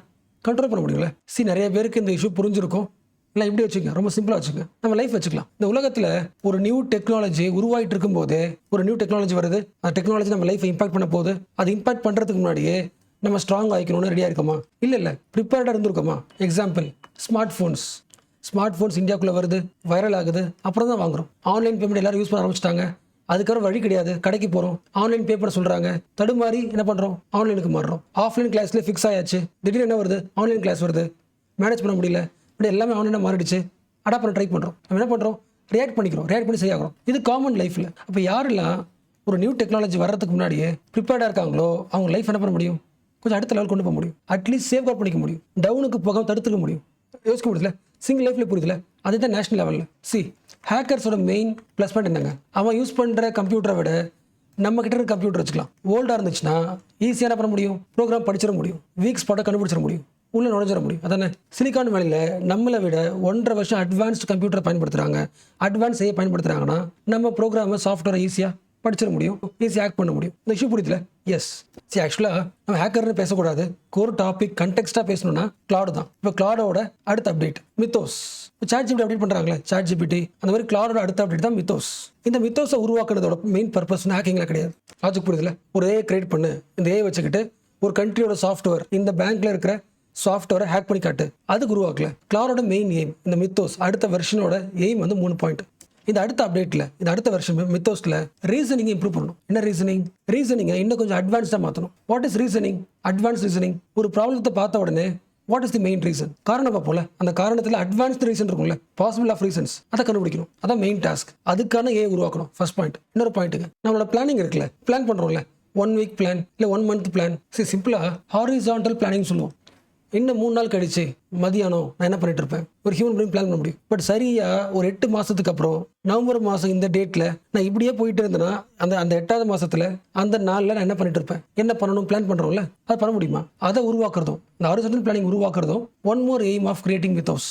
கண்ட்ரோல் பண்ண முடியுங்களா? நிறைய பேருக்கு இந்த இஷ்யூ புரிஞ்சிருக்கும். இல்லை இப்படி வச்சுக்கோங்க, ரொம்ப சிம்பிளாக வச்சுக்கோங்க, நம்ம லைஃப் வச்சுக்கலாம். இந்த உலகத்தில் ஒரு நியூ டெக்னாலஜி உருவாகிட்டு இருக்கும்போதே ஒரு நியூ டெக்னாலஜி வருது. அந்த டெக்னாலஜி நம்ம லைஃப்பை இம்பாக்ட் பண்ண போகுது. அது இம்பாக்ட் பண்ணுறதுக்கு முன்னாடியே நம்ம ஸ்ட்ராங் ஆகிக்கணும்னு ரெடியாக இருக்கோமா? இல்லை ப்ரிப்பேர்டாக இருந்திருக்கோமா? எக்ஸாம்பிள், ஸ்மார்ட் ஃபோன்ஸ் இந்தியாவுக்குள்ளே வருது, வைரல் ஆகுது, அப்புறம் தான் வாங்குறோம். ஆன்லைன் பேமெண்ட் எல்லாரும் யூஸ் பண்ண ஆரம்பிச்சிட்டாங்க. அதுக்கப்புறம் வழி கிடையாது, கடைக்கு போகிறோம், ஆன்லைன் பே பண்ண சொல்கிறாங்க, தடுமாறி என்ன பண்ணுறோம்? ஆன்லைனுக்கு மாறுறோம். ஆஃப்லைன் கிளாஸ்லேயே ஃபிக்ஸ் ஆயாச்சு, திடீர்னு என்ன வருது? ஆன்லைன் கிளாஸ் வருது, மேனேஜ் பண்ண முடியல, இப்படி எல்லாமே ஆன்லைனாக மாறிடுச்சு. அடாப்ட் பண்ண ட்ரை பண்ணுறோம். நம்ம என்ன பண்ணுறோம்? ரியாக்ட் பண்ணி சரியாகிறோம். இது காமன் லைஃப்பில். அப்போ யாரெல்லாம் ஒரு நியூ டெக்னாலஜி வர்றதுக்கு முன்னாடியே ப்ரிப்பேர்டாக இருக்காங்களோ அவங்க லைஃப் என்ன பண்ண முடியும்? கொஞ்சம் அடுத்த லெவல் கொண்டு போக முடியும். அட்லீஸ்ட் சேஃப்கார்ட் பண்ணிக்க முடியும். டவுனுக்கு போகாமல் தடுத்துக்க முடியும். யோசிக்க முடியல? சிங்கிள் லைஃப்ல புரியுதுல? அதுதான் நேஷனல் லெவலில். ஹேக்கர்ஸோட மெயின் ப்ளஸ் பாயிண்ட் என்னங்க? அவன் யூஸ் பண்ணுற கம்ப்யூட்டரை விட நம்ம கிட்ட இருக்க கம்ப்யூட்டர் வச்சுக்கலாம். ஓல்டாக இருந்துச்சுன்னா ஈஸியாக என்ன பண்ண முடியும்? ப்ரோக்ராம் படிச்சிட முடியும், வீக் ஸ்பாட்டை கண்டுபிடிச்சிட முடியும், உள்ளே நுழைஞ்சிட முடியும். அதானே சிலிகான் வேலியில் நம்மளை விட 1.5 வருஷம் அட்வான்ஸ்டு கம்ப்யூட்டரை பயன்படுத்துகிறாங்க. அட்வான்ஸ் ஏஐ பயன்படுத்துகிறாங்கன்னா நம்ம ப்ரோக்ராமை சாஃப்ட்வேரை ஈஸியாக படிச்சிட முடியும், ஈஸியாக ஹேக் பண்ண முடியும். இந்த இஷ்யூ புரியுதுல? எஸ். சரி, ஆக்சுவலாக நம்ம ஹேக்கர்னு பேசக்கூடாது. கோர் டாபிக் கண்டெக்ஸ்டாக பேசணும்னா கிளாடு தான். இப்போ கிளாடோட அடுத்த update Mythos. Chat GPT update பண்ணுறாங்களே, சாட் ஜிபிடி, அந்த மாதிரி கிளாடோட அடுத்த அப்டேட் தான் மித்தோஸ். இந்த மித்தோஸை உருவாக்குறதோட மெயின் பர்பஸ் ஹேக்கிங்கில் கிடையாது. லாஜிக் புரியுதுல? ஒரு ஏஐ கிரியேட் பண்ணு, இந்த ஏஐ வச்சுக்கிட்டு ஒரு கண்ட்ரியோட சாஃப்ட்வேர் இந்த பேங்க்ல இருக்கிற சாஃப்ட்வேரை ஹேக் பண்ணி காட்டு. அதுக்கு உருவாக்கல. கிளாரோட மெயின் எய்ம் இந்த மித்தோஸ் அடுத்த வெர்ஷனோட எய்ம் வந்து 3 பாயிண்ட். இந்த அடுத்த அப்டேட்டில் இந்த அடுத்த வருஷம் மித்தோஸில் ரீசனிங் இம்ப்ரூவ் பண்ணணும். என்ன ரீசனிங்கை இன்னும் கொஞ்சம் அட்வான்ஸ்டாக மாற்றணும். What is reasoning? Advance reasoning. ஒரு ப்ராப்ளத்தை பார்த்த உடனே what is the main reason? காரணம் பார்ப்போம்ல, அந்த காரணத்தில் அட்வான்ஸ்டு ரீசன் இருக்கும்ல, பாசிபிள் ஆஃப் ரீசன்ஸ், அதை கண்டுபிடிக்கணும். அதான் மெயின் டாஸ்க். அதுக்கான உருவாக்கணும். First point. இன்னொரு பாயிண்ட்டுக்கு நம்மளோட பிளானிங் இருக்குல்ல, பிளான் பண்ணுறோம்ல, 1 வீக் பிளான் இல்லை 1 மந்த் பிளான். சிம்பிளாக ஹாரிசான்டல் பிளானிங் சொல்லுவோம். இன்னும் 3 நாள் கழிச்சு மதியானம் நான் என்ன பண்ணிட்டு இருப்பேன்? ஒரு ஹியூமன் பீயிங் பிளான் பண்ண முடியும். பட் சரியா ஒரு 8 மாசத்துக்கு அப்புறம் நவம்பர் மாதம் இந்த டேட்டில் நான் இப்படியே போயிட்டு இருந்தேன்னா அந்த 8வது மாசத்துல அந்த நாளில் நான் என்ன பண்ணிட்டு இருப்பேன்? என்ன பண்ணணும் பிளான் பண்ணுறோம்ல, அதை பண்ண முடியுமா? அதை உருவாக்குறதும் இந்த ஹாரிசான்டல் பிளானிங் உருவாக்குறதும் one more aim of creating mythos.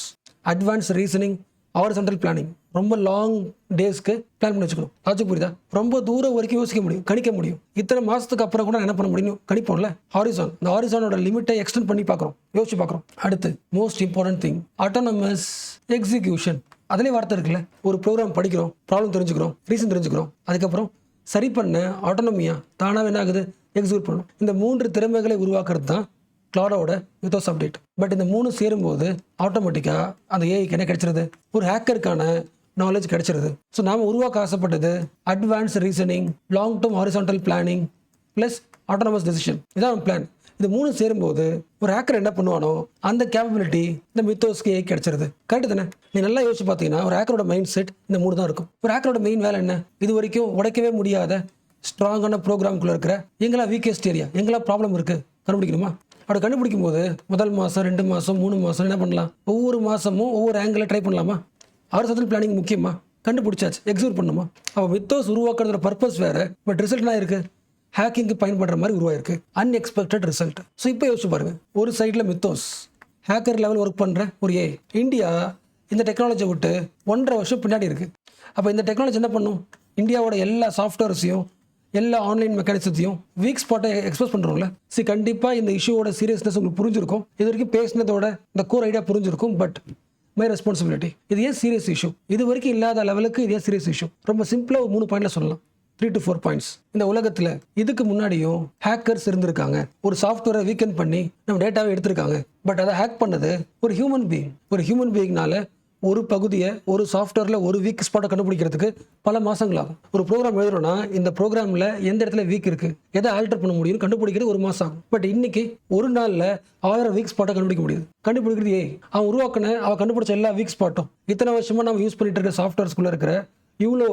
Advance reasoning, horizontal planning. ரொம்ப லாங் டேஸ்க்கு பிளான் பண்ணி வச்சுக்கணும். லாஜிக் புரியுதா? ரொம்ப தூரம் வரைக்கும் யோசிக்க முடியும், கணிக்க முடியும். இத்தனை மாதத்துக்கு அப்புறம் கூட என்ன பண்ண முடியும்? கணிப்போம்ல, ஹாரிசான். இந்த ஹாரிசானோட லிமிட்டை எக்ஸ்டெண்ட் பண்ணி பார்க்குறோம், யோசிச்சு பார்க்குறோம். அடுத்து most important thing, autonomous execution. அதிலே வார்த்தை இருக்குல்ல, ஒரு ப்ரோக்ராம் படிக்கிறோம், ப்ராப்ளம் தெரிஞ்சுக்கிறோம், ரீசன் தெரிஞ்சுக்கிறோம், அதுக்கப்புறம் சரி பண்ண ஆட்டோனமியா தானாக என்ன ஆகுது? எக்ஸிக்யூட் பண்ணணும். இந்த 3 திறமைகளை உருவாக்குறது தான் கிளாரோட மித்தோஸ் அப்டேட். பட் இந்த 3 சேரும்போது ஆட்டோமேட்டிக்காக அந்த ஏஐக்கு என்ன கிடைச்சிருது? ஒரு ஹேக்கருக்கான நாலேஜ் கிடைச்சிருது. ஸோ நாம் உருவாக்க ஆசைப்பட்டது advance reasoning, long term horizontal planning plus autonomous decision. இதான் பிளான். இது 3 சேரும்போது ஒரு ஹேக்கர் என்ன பண்ணுவானோ அந்த கேப்பபிலிட்டி இந்த மித்தோஸ்க்கு ஏஐ கிடைச்சிருது. கரெக்டு தானே? நீ நல்லா யோசிச்சு பார்த்தீங்கன்னா ஒரு ஹேக்கரோட மைண்ட் செட் இந்த 3 தான் இருக்கும். ஒரு ஹேக்கரோட மெயின் வேலை என்ன? இது வரைக்கும் உடைக்கவே முடியாத ஸ்ட்ராங்கான ப்ரோக்ராம்குள்ளே இருக்கிற எங்களா வீக்கஸ்ட் ஏரியா, எங்களா ப்ராப்ளம் இருக்குது கண்டுபிடிக்கணுமா? அப்படி கண்டுபிடிக்கும் போது முதல் மாதம், 2 மாதம், 3 மாதம் என்ன பண்ணலாம்? ஒவ்வொரு மாதமும் ஒவ்வொரு ஆங்கிளில் ட்ரை பண்ணலாமா? ஹாரிசான்டல் பிளானிங் முக்கியமா? கண்டுபிடிச்சாச்சு, எக்ஸிக்யூட் பண்ணுமா? அப்போ மித்தோஸ் உருவாக்குறதோட பர்பஸ் வேறு, பட் ரிசல்ட் என்ன இருக்குது? ஹேக்கிங்க்கு பயன்படுற மாதிரி உருவாயிருக்கு. Unexpected result. ஸோ இப்போ யோசிச்சு பாருங்கள், ஒரு சைடில் மித்தோஸ் ஹேக்கர் லெவல் ஒர்க் பண்ணுற ஒரு ஏஐ. இந்தியா இந்த டெக்னாலஜியை விட்டு 1.5 வருஷம் பின்னாடி இருக்குது. அப்போ இந்த டெக்னாலஜி என்ன பண்ணும்? இந்தியாவோட எல்லா சாஃப்ட்வேர்ஸையும் எல்லா ஆன்லைன் மெக்கானிசத்தையும் வீக் ஸ்பாட்டை எக்ஸ்போஸ் பண்ணுறோம்ல. கண்டிப்பாக இந்த இஷ்யூவோட சீரியஸ்னஸ் உங்களுக்கு புரிஞ்சிருக்கும். இது வரைக்கும் பேசினதோட இந்த கோர் ஐடியா புரிஞ்சிருக்கும். But my responsibility. இது ஏன் சீரியஸ் இஷ்யூ? இது வரைக்கும் இல்லாத லெவலுக்கு இது ஏன் சீரியஸ் இஷ்யூ? ரொம்ப சிம்பிளாக ஒரு 3 பாயிண்ட்ல சொல்லலாம். 3 to 4 பாயிண்ட்ஸ். இந்த உலகத்தில் இதுக்கு முன்னாடியும் ஹேக்கர்ஸ் இருந்திருக்காங்க. ஒரு சாஃப்ட்வேரை வீக்கெண்ட் பண்ணி நம்ம டேட்டாவை எடுத்திருக்காங்க. பட் அதை ஹேக் பண்ணது ஒரு ஹியூமன் பீயிங். ஒரு ஹியூமன் பீயிங்னால ஒரு பகுதியை ஒரு சாஃப்ட்வேரில் ஒரு வீக் ஸ்பாட்டை கண்டுபிடிக்கிறதுக்கு பல மாதங்கள் ஆகும். ஒரு ப்ரோக்ராம் எழுதுறோன்னா இந்த ப்ரோக்ராமில் எந்த இடத்துல வீக் இருக்குது, எதை ஆல்டர் பண்ண முடியும்னு கண்டுபிடிக்கிறது 1 மாதம் ஆகும். பட் இன்னைக்கு ஒரு நாளில் 1000 வீக் ஸ்பாட்டை கண்டுபிடிக்க முடியுது. கண்டுபிடிக்கிறது அவன் உருவாக்கின, அவன் கண்டுபிடிச்ச எல்லா வீக் ஸ்பாட்டும் இத்தனை வருஷமாக நம்ம யூஸ் பண்ணிட்டு இருக்க சாஃப்ட்வேர்ஸ்குள்ளே இருக்கிற இவ்வளோ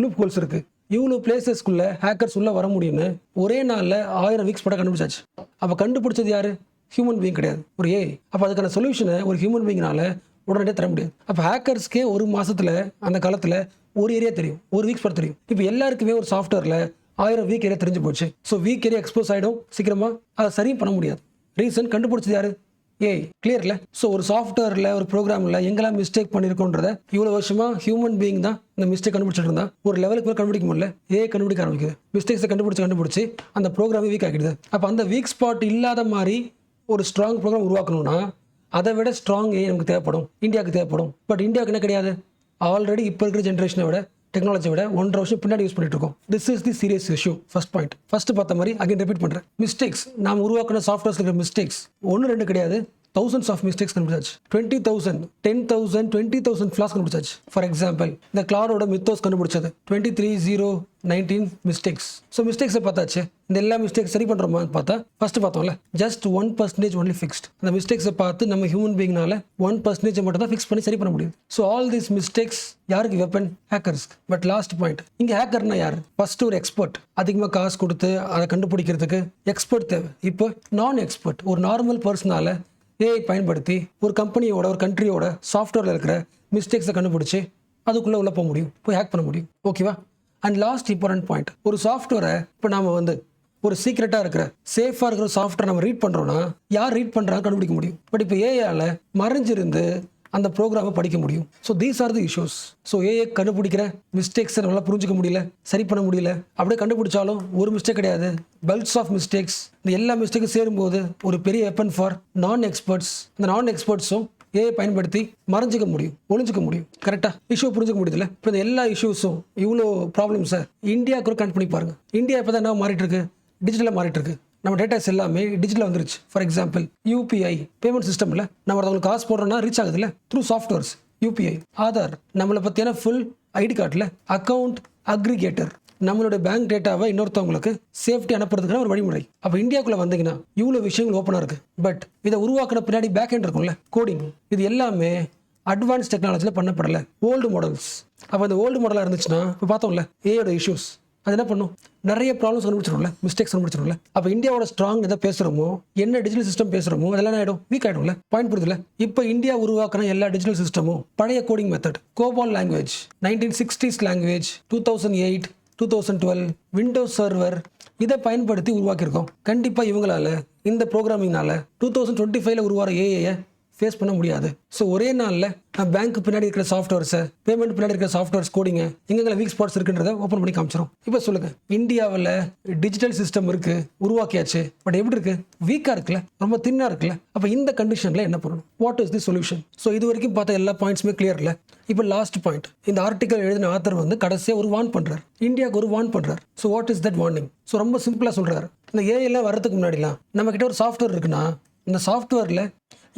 லூப் ஹோல்ஸ் இருக்குது, இவ்வளோ பிளேசஸ்க்குள்ளே ஹேக்கர்ஸ் உள்ளே வர முடியும்னு ஒரே நாளில் 1000 வீக் ஸ்பாட்டை கண்டுபிடிச்சாச்சு. அப்போ கண்டுபிடிச்சது யார்? ஹியூமன் பீயிங் கிடையாது, ஒரு ஏஐ. அப்போ அதுக்கான சொல்யூஷனை ஒரு ஹியூமன் பீயிங்னால உடனடியாக தர முடியாது. அப்போ ஹேக்கர்ஸ்க்கே ஒரு மாதத்தில் அந்த காலத்தில் ஒரு ஏரியா தெரியும், ஒரு வீக் ஸ்பாட் தெரியும். இப்போ எல்லாருக்குமே ஒரு சாஃப்ட்வேரில் 1000 வீக் ஏரியா தெரிஞ்சு போச்சு. ஸோ வீக் ஏரியா எக்ஸ்போஸ் ஆகிடும் சீக்கிரமாக. அதை சரியும் பண்ண முடியாது. ரீசன் கண்டுபிடிச்சது யாரு? ஏஐ. கிளியர்ல? ஸோ ஒரு சாஃப்ட்வேரில் ஒரு ப்ரோக்ராமில் எங்கெல்லாம் மிஸ்டேக் பண்ணியிருக்கோன்றத இவ்வளோ வருஷமாக ஹியூமன் பீயிங் தான் இந்த மிஸ்டேக் கண்டுபிடிச்சிட்டு இருந்தா. ஒரு லெவலுக்கு மேலே கண்டுபிடிக்க முடியல, ஏஐ கண்டுபிடிக்க ஆரம்பிக்குது. மிஸ்டேக்ஸை கண்டுபிடிச்சி அந்த ப்ரோக்ராமே வீக் ஆகிடுது. அப்போ அந்த வீக் ஸ்பாட் இல்லாத மாதிரி ஒரு ஸ்ட்ராங் ப்ரோக்ராம் உருவாக்கணும்னா அதை விட ஸ்ட்ராங் ஏஐ நமக்கு தேவைப்படும், இந்தியாவுக்கு தேவைப்படும். பட் இந்தியாவுக்கு என்ன கிடையாது? ஆல்ரெடி இப்போ இருக்கிற ஜென்ரேஷனை விட டெக்னாலஜி விட 1.5 வருஷம் பின்னாடி யூஸ் பண்ணிட்டு இருக்கோம். This is the serious issue. First point. First பார்த்த மாதிரி அகைன் ரிப்பீட் பண்ணுறேன். மிஸ்டேக்ஸ், நாம் உருவாக்கின சாஃப்ட்வேர்ஸ் இருக்கிற மிஸ்டேக்ஸ் 1 2 கிடையாது, thousands of mistakes கண்டுபிடிச்சாச்சு. 20,000 10,000 20,000 ஃபிளாஸ் கண்டுபிடிச்சாச்சு. ஃபார் எக்ஸாம்பிள் இந்த கிளாரோட மித்தோஸ் கண்டுபிடிச்சது 23,019 மிஸ்டேக்ஸ். ஸோ மிஸ்டேக்ஸை பார்த்தாச்சு. இந்த எல்லா மிஸ்டேக்ஸ் சரி பண்ணுறோமா பார்த்தா ஃபர்ஸ்ட் பார்த்தோம்ல, ஜஸ்ட் 1% ஒன்லி ஃபிக்ஸ்ட். அந்த மிஸ்டேக்ஸை பார்த்து நம்ம ஹியூமன் பீயிங்னால 1% மட்டும் தான் ஃபிக்ஸ் பண்ணி சரி பண்ண முடியும். ஸோ ஆல் தீஸ் மிஸ்டேக்ஸ் யாருக்கு? வெப்பன், ஹேக்கர்ஸ்க்கு. பட் லாஸ்ட் பாயிண்ட், இங்கே ஹேக்கர்னா யார்? ஃபர்ஸ்ட் ஒரு எக்ஸ்பர்ட். அதிகமாக காசு கொடுத்து அதை கண்டுபிடிக்கிறதுக்கு எக்ஸ்பர்ட் தேவை. இப்போ நான் எக்ஸ்பர்ட், ஒரு நார்மல் பர்சனால ஏஐ பயன்படுத்தி ஒரு கம்பெனியோட, ஒரு கண்ட்ரியோட சாஃப்ட்வேரில் இருக்கிற மிஸ்டேக்ஸை கண்டுபிடிச்சி அதுக்குள்ளே உள்ள போக முடியும், போய் ஹேக் பண்ண முடியும். ஓகேவா? அண்ட் லாஸ்ட் இம்பார்ட்டன்ட் பாயிண்ட், ஒரு சாஃப்ட்வேரை இப்போ நாம் ஒரு சீக்ரெட்டாக இருக்கிற சேஃபாக இருக்கிற சாஃப்ட்வேர் நம்ம ரீட் பண்ணுறோன்னா யார் ரீட் பண்ணுறாங்க கண்டுபிடிக்க முடியும். பட் இப்போ ஏஐயால் மறைஞ்சிருந்து அந்த ப்ரோக்ராமை படிக்க முடியும். So these are the issues. So AI கண்டுபிடிக்கிற மிஸ்டேக்ஸை நல்லா புரிஞ்சிக்க முடியல, சரி பண்ண முடியல. அப்படியே கண்டுபிடிச்சாலும் ஒரு மிஸ்டேக் கிடையாது, பல்க்ஸ் ஆஃப் மிஸ்டேக்ஸ். இந்த எல்லா மிஸ்டேக்கும் சேரும்போது ஒரு பெரிய வெப்பன் ஃபார் நான் எக்ஸ்பர்ட்ஸ். இந்த நான் எக்ஸ்பர்ட்ஸும் ஏஐ பயன்படுத்தி மறைஞ்சிக்க முடியும், ஒளிஞ்சிக்க முடியும். கரெக்டாக இஷ்யூ புரிஞ்சிக்க முடியுதுல்ல? இப்போ இந்த எல்லா இஷ்யூஸும், இவ்வளோ ப்ராப்ளம்ஸை இந்தியாவுக்கு கனெக்ட் பண்ணி பாருங்கள். இந்தியா இப்போ தான் என்ன மாறிட்டு இருக்கு? டிஜிட்டலாக மாறிட்டு இருக்கு. நம்ம டேட்டாஸ் எல்லாமே டிஜிட்டலாக வந்துருச்சு. ஃபார் எக்ஸாம்பிள் யூபிஐ பேமெண்ட் சிஸ்டமில் நம்ம ஒருத்தவங்களுக்கு காசு போடுறோம்னா ரீச் ஆகுதுல்ல த்ரூ சாஃப்ட்வேர்ஸ். யூபிஐ, ஆதார், நம்மளை பற்றியான ஃபுல் ஐடி கார்டில் அக்கௌண்ட் அக்ரிகேட்டர், நம்மளுடைய பேங்க் டேட்டாவை இன்னொருத்தவங்களுக்கு சேஃப்டி அனுப்புறதுக்கான ஒரு வழிமுறை. அப்போ இந்தியாவுக்குள்ள வந்தீங்கன்னா இவ்வளோ விஷயங்கள் ஓப்பனாக இருக்கு. பட் இதை உருவாக்குன பின்னாடி பேக் எண்ட் இருக்கும்ல, கோடிங், இது எல்லாமே அட்வான்ஸ் டெக்னாலஜியில் பண்ணப்படலை, ஓல்டு மாடல்ஸ். அப்போ அந்த ஓல்டு மாடலாக இருந்துச்சுன்னா இப்போ பார்த்தோம்ல ஏயோட இஷ்யூஸ், அது என்ன பண்ணும், நிறைய ப்ராப்ளம்ஸ் கண்டுபிடிச்சிடும்ல, மிஸ்டேக்ஸ் கண்டுபிடிச்சிடும்ல. அப்போ இந்தியாவோட ஸ்ட்ராங் எதை பேசுகிறோமோ, என்ன டிஜிட்டல் சிஸ்டம் பேசுகிறோமோ அதெல்லாம் ஆகிடும், வீக் ஆகிடும்ல. பாயிண்ட் புரியுதுல. இப்போ இந்தியா உருவாக்குற எல்லா டிஜிட்டல் சிஸ்டமும் பழைய coding method, Gopal language, 1960s language, 2008 2012 Windows server, இதை பயன்படுத்தி உருவாக்கியிருக்கோம். கண்டிப்பாக இவங்களால இந்த ப்ரோக்ராமிங்னால 2025 உருவாகிற ஏஐயை ஃபேஸ் பண்ண முடியாது. ஸோ ஒரே நாளில் பேங்க் பின்னாடி இருக்கிற சாஃப்ட்வேர்ஸை, பேமெண்ட் பின்னாடி இருக்கிற சாஃப்ட்வேர்ஸ் கோடிங்க எங்கெங்கே வீக் ஸ்பாட்ஸ் இருக்குன்றதை ஓப்பன் பண்ணி காமிச்சிடும். இப்போ சொல்லுங்க, இந்தியாவில் டிஜிட்டல் சிஸ்டம் இருக்கு, உருவாக்கியாச்சு, பட் எப்படி இருக்கு, வீக்காக இருக்குல்ல, ரொம்ப தின்னாக இருக்குல்ல. அப்போ இந்த கண்டிஷனில் என்ன பண்ணணும், what is the solution? So இது வரைக்கும் பார்த்த எல்லா பாயிண்ட்ஸுமே கிளியர் இல்லை. இப்போ லாஸ்ட் பாயிண்ட், இந்த ஆர்டிகல் எழுதின ஆத்தர் வந்து கடைசியாக ஒரு வார்ன் பண்ணுறார், இந்தியாவுக்கு ஒரு வார்ன் பண்ணுறார். So what is that warning? So ரொம்ப சிம்பிளாக சொல்கிறார், இந்த ஏஐலாம் வரதுக்கு முன்னாடிலாம் நம்மக்கிட்ட ஒரு சாஃப்ட்வேர் இருக்குன்னா இந்த சாஃப்ட்வேரில்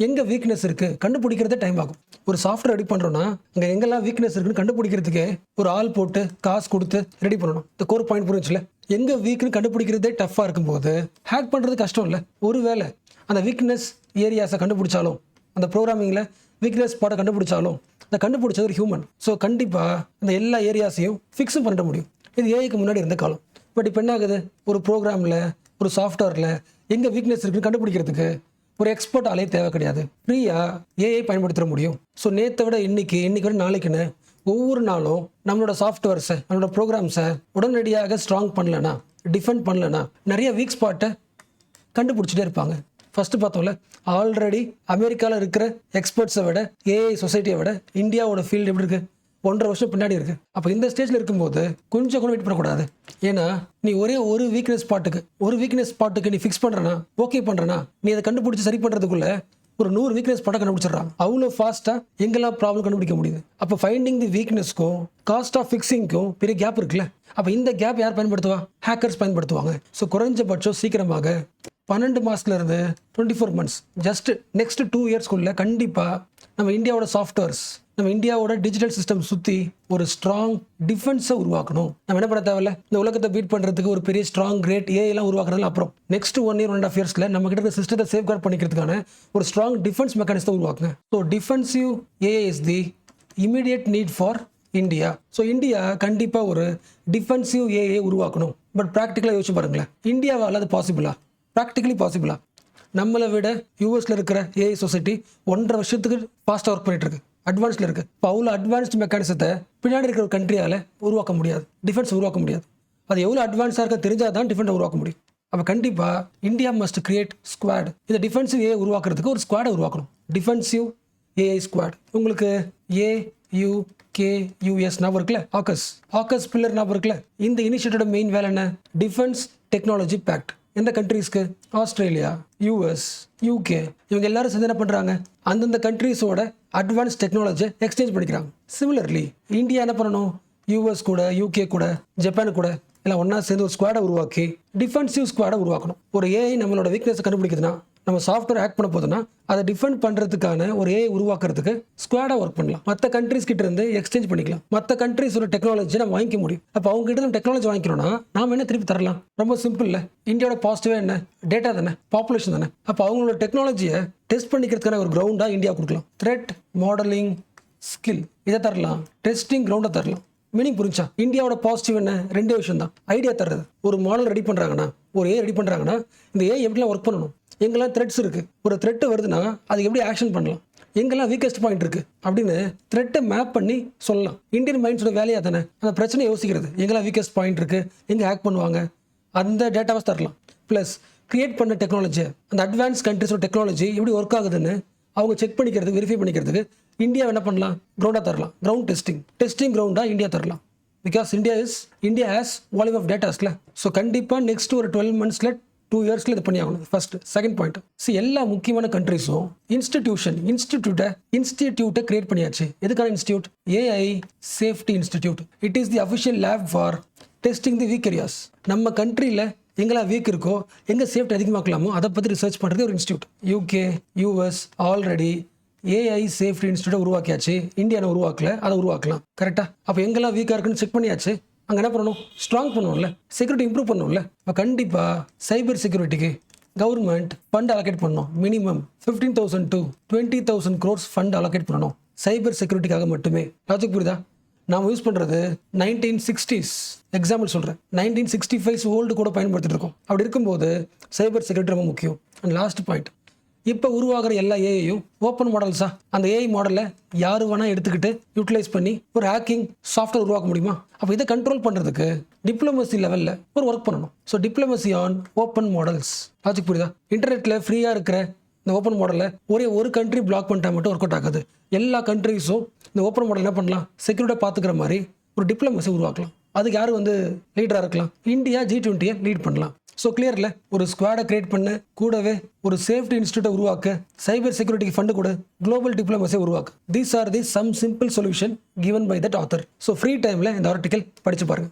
எங்கே வீக்னஸ் இருக்குது கண்டுபிடிக்கிறதே டைம் ஆகும். ஒரு சாஃப்ட்வேர் ரெடி பண்ணுறோன்னா அங்கே எங்கெல்லாம் வீக்னஸ் இருக்குன்னு கண்டுபிடிக்கிறதுக்கே ஒரு ஆள் போட்டு காசு கொடுத்து ரெடி பண்ணணும். இந்த கோர் பாயிண்ட் புரிஞ்சுல, எங்கே வீக்னு கண்டுபிடிக்கிறதே டஃப்பாக இருக்கும்போது ஹேக் பண்ணுறது கஷ்டம் இல்லை. ஒருவேளை அந்த வீக்னஸ் ஏரியாஸை கண்டுபிடிச்சாலும், அந்த ப்ரோக்ராமிங்கில் வீக்னஸ் ஸ்பாட்டை கண்டுபிடிச்சாலும், அந்த கண்டுபிடிச்சது ஒரு ஹியூமன். ஸோ கண்டிப்பாக அந்த எல்லா ஏரியாஸையும் ஃபிக்ஸும் பண்ண முடியும். இது ஏஐக்கு முன்னாடி இருந்த காலம். பட் இப்போ என்ன ஆகுது, ஒரு ப்ரோக்ராமில் ஒரு சாஃப்ட்வேரில் எங்கே வீக்னஸ் இருக்குன்னு கண்டுபிடிக்கிறதுக்கு ஒரு எக்ஸ்பர்ட் ஆளே தேவை கிடையாது, ஃப்ரீயாக ஏஐ பயன்படுத்த முடியும். ஸோ நேற்றை விட இன்னைக்கு விட நாளைக்குன்னு ஒவ்வொரு நாளும் நம்மளோட சாஃப்ட்வேர்ஸை, நம்மளோட ப்ரோக்ராம்ஸை உடனடியாக ஸ்ட்ராங் பண்ணலன்னா, டிஃபெண்ட் பண்ணலன்னா நிறைய வீக் ஸ்பாட்டை கண்டுபிடிச்சிட்டே இருப்பாங்க. ஃபஸ்ட்டு பார்த்தோம்ல, ஆல்ரெடி அமெரிக்காவில் இருக்கிற எக்ஸ்பர்ட்ஸை விட, ஏஐ சொசைட்டியை விட இந்தியாவோட ஃபீல்டு எப்படி இருக்குது, 1.5 வருஷம் பின்னாடி இருக்குது. அப்போ இந்த ஸ்டேஜில் இருக்கும்போது கொஞ்சம் கூட வெயிட் பண்ணக்கூடாது. ஏன்னா நீ ஒரு வீக்னஸ் ஸ்பாட்டுக்கு நீ ஃபிக்ஸ் பண்ணுறனா, ஓகே பண்ணுறனா, நீ அதை கண்டுபிடிச்சி சரி பண்ணுறதுக்குள்ள ஒரு 100 வீக்னஸ் ஸ்பாட்டை கண்டுபிடிச்சிடறாங்க. அவ்வளோ ஃபாஸ்ட்டாக எங்கெல்லாம் ப்ராப்ளம் கண்டுபிடிக்க முடியுது. அப்போ ஃபைண்டிங் தி வீக்னஸ்க்கும் காஸ்ட் ஆஃப் ஃபிக்ஸிங்க்கும் பெரிய கேப் இருக்குல்ல. அப்போ இந்த கேப் யார் பயன்படுத்துவா, ஹேக்கர்ஸ் பயன்படுத்துவாங்க. ஸோ குறைஞ்சபட்சம் சீக்கிரமாக 12 மாதத்துலேருந்து 24 மந்த்ஸ், ஜஸ்ட் நெக்ஸ்ட் 2 இயர்ஸ்க்குள்ள கண்டிப்பாக நம்ம இந்தியாவோட சாஃப்ட்வேர்ஸ், நம்ம இந்தியாவோட டிஜிட்டல் சிஸ்டம் சுற்றி ஒரு ஸ்ட்ராங் டிஃபென்ஸை உருவாக்கணும். நம்ம என்ன பண்ண தேவையில்ல, இந்த உலகத்தை பீட் பண்ணுறதுக்கு ஒரு பெரிய ஸ்ட்ராங் கிரேட் ஏஐலாம் உருவாக்குறதுல அப்புறம் நெக்ஸ்ட் 1 year 1.5 yearsல நம்ம கிட்ட இருக்க சிஸ்டத்தை சேஃப்கார்ட் பண்ணிக்கிறதுக்கான ஒரு ஸ்ட்ராங் டிஃபென்ஸ் மெக்கானிசத்தை உருவாக்குங்க. So defensive AI is the immediate need for India. So India கண்டிப்பாக ஒரு டிஃபென்சிவ் ஏஐ உருவாக்கணும். பட் ப்ராக்டிக்கலாக யோசிச்சு பாருங்களேன், இந்தியாவால் அது பாசிபிளா, ப்ராக்டிக்கலி பாசிபிளா? நம்மளை விட யூஎஸில் இருக்கிற ஏஐ சொசைட்டி 1.5 வருஷத்துக்கு ஃபாஸ்ட்டாக ஒர்க் பண்ணிட்டு இருக்கு, அட்வான்ஸில் இருக்குது. இப்போ அவ்வளோ அட்வான்ஸ்டு மெக்கானிசத்தை பின்னாடி இருக்கிற ஒரு கண்ட்ரியால் உருவாக்க முடியாது, டிஃபென்ஸ் உருவாக்க முடியாது. அது எவ்வளோ அட்வான்ஸாக இருக்க தெரிஞ்சால் தான் டிஃபென்ஸை உருவாக்க முடியும். அப்போ கண்டிப்பாக இந்தியா மஸ்ட் கிரியேட் ஸ்குவாட். இந்த டிஃபென்சிவ் ஏஐ உருவாக்குறதுக்கு ஒரு ஸ்குவாடை உருவாக்கணும், டிஃபென்சிவ் ஏஐ ஸ்குவாட். உங்களுக்கு AUKUS ஞாபகம் இருக்குல்ல, ஆக்கஸ் பில்லர் ஞாபகம் இருக்குல்ல. இந்த இனிஷியேட்டிவோட மெயின் வேலை என்ன, டிஃபென்ஸ் டெக்னாலஜி பேக்ட். எந்த கண்ட்ரீஸ்க்கு, ஆஸ்திரேலியா, US, UK, இவங்க எல்லாரும் சேர்ந்து என்ன பண்ணுறாங்க, அந்தந்த கண்ட்ரீஸோட அட்வான்ஸ் டெக்னாலஜியை எக்ஸ்சேஞ்ச் பண்ணிக்கிறாங்க. சிமிலர்லி இந்தியா என்ன பண்ணணும், US கூட, UK கூட, ஜப்பான் கூட எல்லாம் ஒன்றா சேர்ந்து ஒரு ஸ்குவாடை உருவாக்கி டிஃபென்சிவ் ஸ்குவாடை உருவாக்கணும். ஒரு ஏஐ நம்மளோட வீக்னஸை கண்டுபிடிக்குதுன்னா, நம்ம சாஃப்ட்வேர் ஹேக் பண்ண போதுன்னா அதை டிஃபெண்ட் பண்ணுறதுக்கான ஒரு ஏஐ உருவாக்குறதுக்கு ஸ்குவாடாக ஒர்க் பண்ணலாம். மற்ற கண்ட்ரீஸ் கிட்ட இருந்து எக்ஸ்சேஞ்ச் பண்ணிக்கலாம், மற்ற கண்ட்ரீஸோட டெக்னாலஜி நம்ம வாங்கிக்க முடியும். அப்போ அவங்க கிட்ட நம்ம டெக்னாலஜி வாங்கிக்கணும்னா நாம என்ன திருப்பி தரலாம், ரொம்ப சிம்பிள் இல்லை. இந்தியாவோட பாசிட்டிவாக என்ன, டேட்டா தானே, பாப்புலேஷன் தானே. அப்போ அவங்களோட டெக்னாலஜியை டெஸ்ட் பண்ணிக்கிறதுக்கான ஒரு கிரவுண்டாக இந்தியா கொடுக்கலாம். த்ரெட் மாடலிங் ஸ்கில் இதை தரலாம், டெஸ்டிங் கிரவுண்டை தரலாம். மீனிங் புரிஞ்சா? இந்தியாவோட பாசிட்டிவ் என்ன, 2 விஷயம் தான். ஐடியா தர்றது, ஒரு மாடல் ரெடி பண்ணுறாங்கன்னா, ஒரு ஏஐ ரெடி பண்ணுறாங்கன்னா இந்த ஏஐ எப்படிலாம் ஒர்க் பண்ணணும், எங்கெல்லாம் த்ரெட்ஸ் இருக்குது, ஒரு த்ரெட் வருதுன்னா அதுக்கு எப்படி ஆக்ஷன் பண்ணலாம், எங்கெல்லாம் வீக்கஸ்ட் பாயிண்ட் இருக்குது அப்படின்னு த்ரெட்டை மேப் பண்ணி சொல்லலாம். இந்தியன் மைண்ட்ஸோட வேலையாக தானே அந்த பிரச்சனையை யோசிக்கிறது, எங்கெல்லாம் வீக்கஸ்ட் பாயிண்ட் இருக்குது, எங்கே ஹேக் பண்ணுவாங்க, அந்த டேட்டாவை தரலாம். ப்ளஸ் கிரியேட் பண்ண டெக்னாலஜி, அந்த அட்வான்ஸ் கண்ட்ரிஸோட டெக்னாலஜி எப்படி ஒர்க் ஆகுதுன்னு அவங்க செக் பண்ணிக்கிறதுக்கு, வெரிஃபை பண்ணிக்கிறதுக்கு இந்தியா என்ன பண்ணலாம், கிரவுண்டாக தரலாம். கிரவுண்ட் டெஸ்டிங் கிரவுண்டாக இந்தியா தரலாம். Because India has volume of டேட்டாஸ்ல. ஸோ கண்டிப்பாக நெக்ஸ்ட் ஒரு 12 monthsல 2 yearsல இது பண்ணி ஆகணும். ஃபர்ஸ்ட். செகண்ட் பாயிண்ட், எல்லா முக்கியமான கண்ட்ரிஸும் இன்ஸ்டிடியூட்டை கிரியேட் பண்ணியாச்சு. எதுக்கான institute, AI safety institute. It is the official lab for testing the weak areas. நம்ம கண்ட்ரியில் எங்கெல்லாம் வீக் இருக்கோ, எங்கே சேஃப்டி அதிகமாக்கலாமோ அதை பற்றி ரிசர்ச் பண்ணுறது ஒரு institute. UK, US already AI safety இன்ஸ்டியூட்டை உருவாக்கியாச்சு. இந்தியாவை உருவாக்கல, அதை உருவாக்கலாம். கரெக்டாக? அப்போ எங்கெல்லாம் வீக்காக இருக்குன்னு செக் பண்ணியாச்சு. அங்கே என்ன பண்ணணும்? ஸ்ட்ராங் பண்ணுவோம்ல, செக்யூரிட்டி இம்ப்ரூவ் பண்ணுவோம்ல. இப்போ கண்டிப்பாக சைபர் செக்யூரிட்டிக்கு கவர்மெண்ட் ஃபண்ட் அலோகேட் பண்ணணும். Minimum 15,000 to 20,000 crores fund allocate பண்ணணும் சைபர் செக்யூரிட்டிக்காக மட்டுமே. லாஜிக் புரியுதா? நாம் யூஸ் பண்ணுறது 1960s எக்ஸாம்பிள் சொல்கிறேன். 1965 ஓல்டு கூட பயன்படுத்திட்டு இருக்கோம். அப்படி இருக்கும்போது சைபர் செக்யூரிட்டி ரொம்ப முக்கியம். அண்ட் லாஸ்ட் பாயிண்ட், இப்போ உருவாகிற எல்லா ஏஐயும் ஓப்பன் மாடல்ஸா? அந்த ஏஐ மாடலை யார் வேணால் எடுத்துக்கிட்டு யூட்டிலைஸ் பண்ணி ஒரு ஹேக்கிங் சாஃப்ட்வேர் உருவாக்க முடியுமா? அப்போ இதை கண்ட்ரோல் பண்ணுறதுக்கு டிப்ளமசி லெவலில் ஒரு ஒர்க் பண்ணணும். So diplomacy on open models. Logic புரியுதா? இன்டர்நெட்டில் ஃப்ரீயாக இருக்கிற இந்த ஓப்பன் மாடலை ஒரு கண்ட்ரி பிளாக் பண்ணிட்டா மட்டும் ஒர்க் அவுட் ஆகாது. எல்லா கண்ட்ரிஸும் இந்த ஓப்பன் மாடல் என்ன பண்ணலாம்? செக்யூரிட்டியாக பார்த்துக்கிற மாதிரி ஒரு டிப்ளமசி உருவாக்கலாம். அதுக்கு யார் லீடராக இருக்கலாம்? இந்தியா G20 லீட் பண்ணலாம். ஸோ கிளியரில் ஒரு ஸ்குவாடை கிரியேட் பண்ண, கூடவே ஒரு சேஃப்டி இன்ஸ்டியூட்டை உருவாக்க, சைபர் செக்யூரிட்டிக்கு ஃபண்டு கூட, குளோபல் டிப்ளமசியை உருவாக்கு. These are the some simple solution given by that author. So free டைமில் இந்த ஆர்டிக்கல் படித்து பாருங்கள்.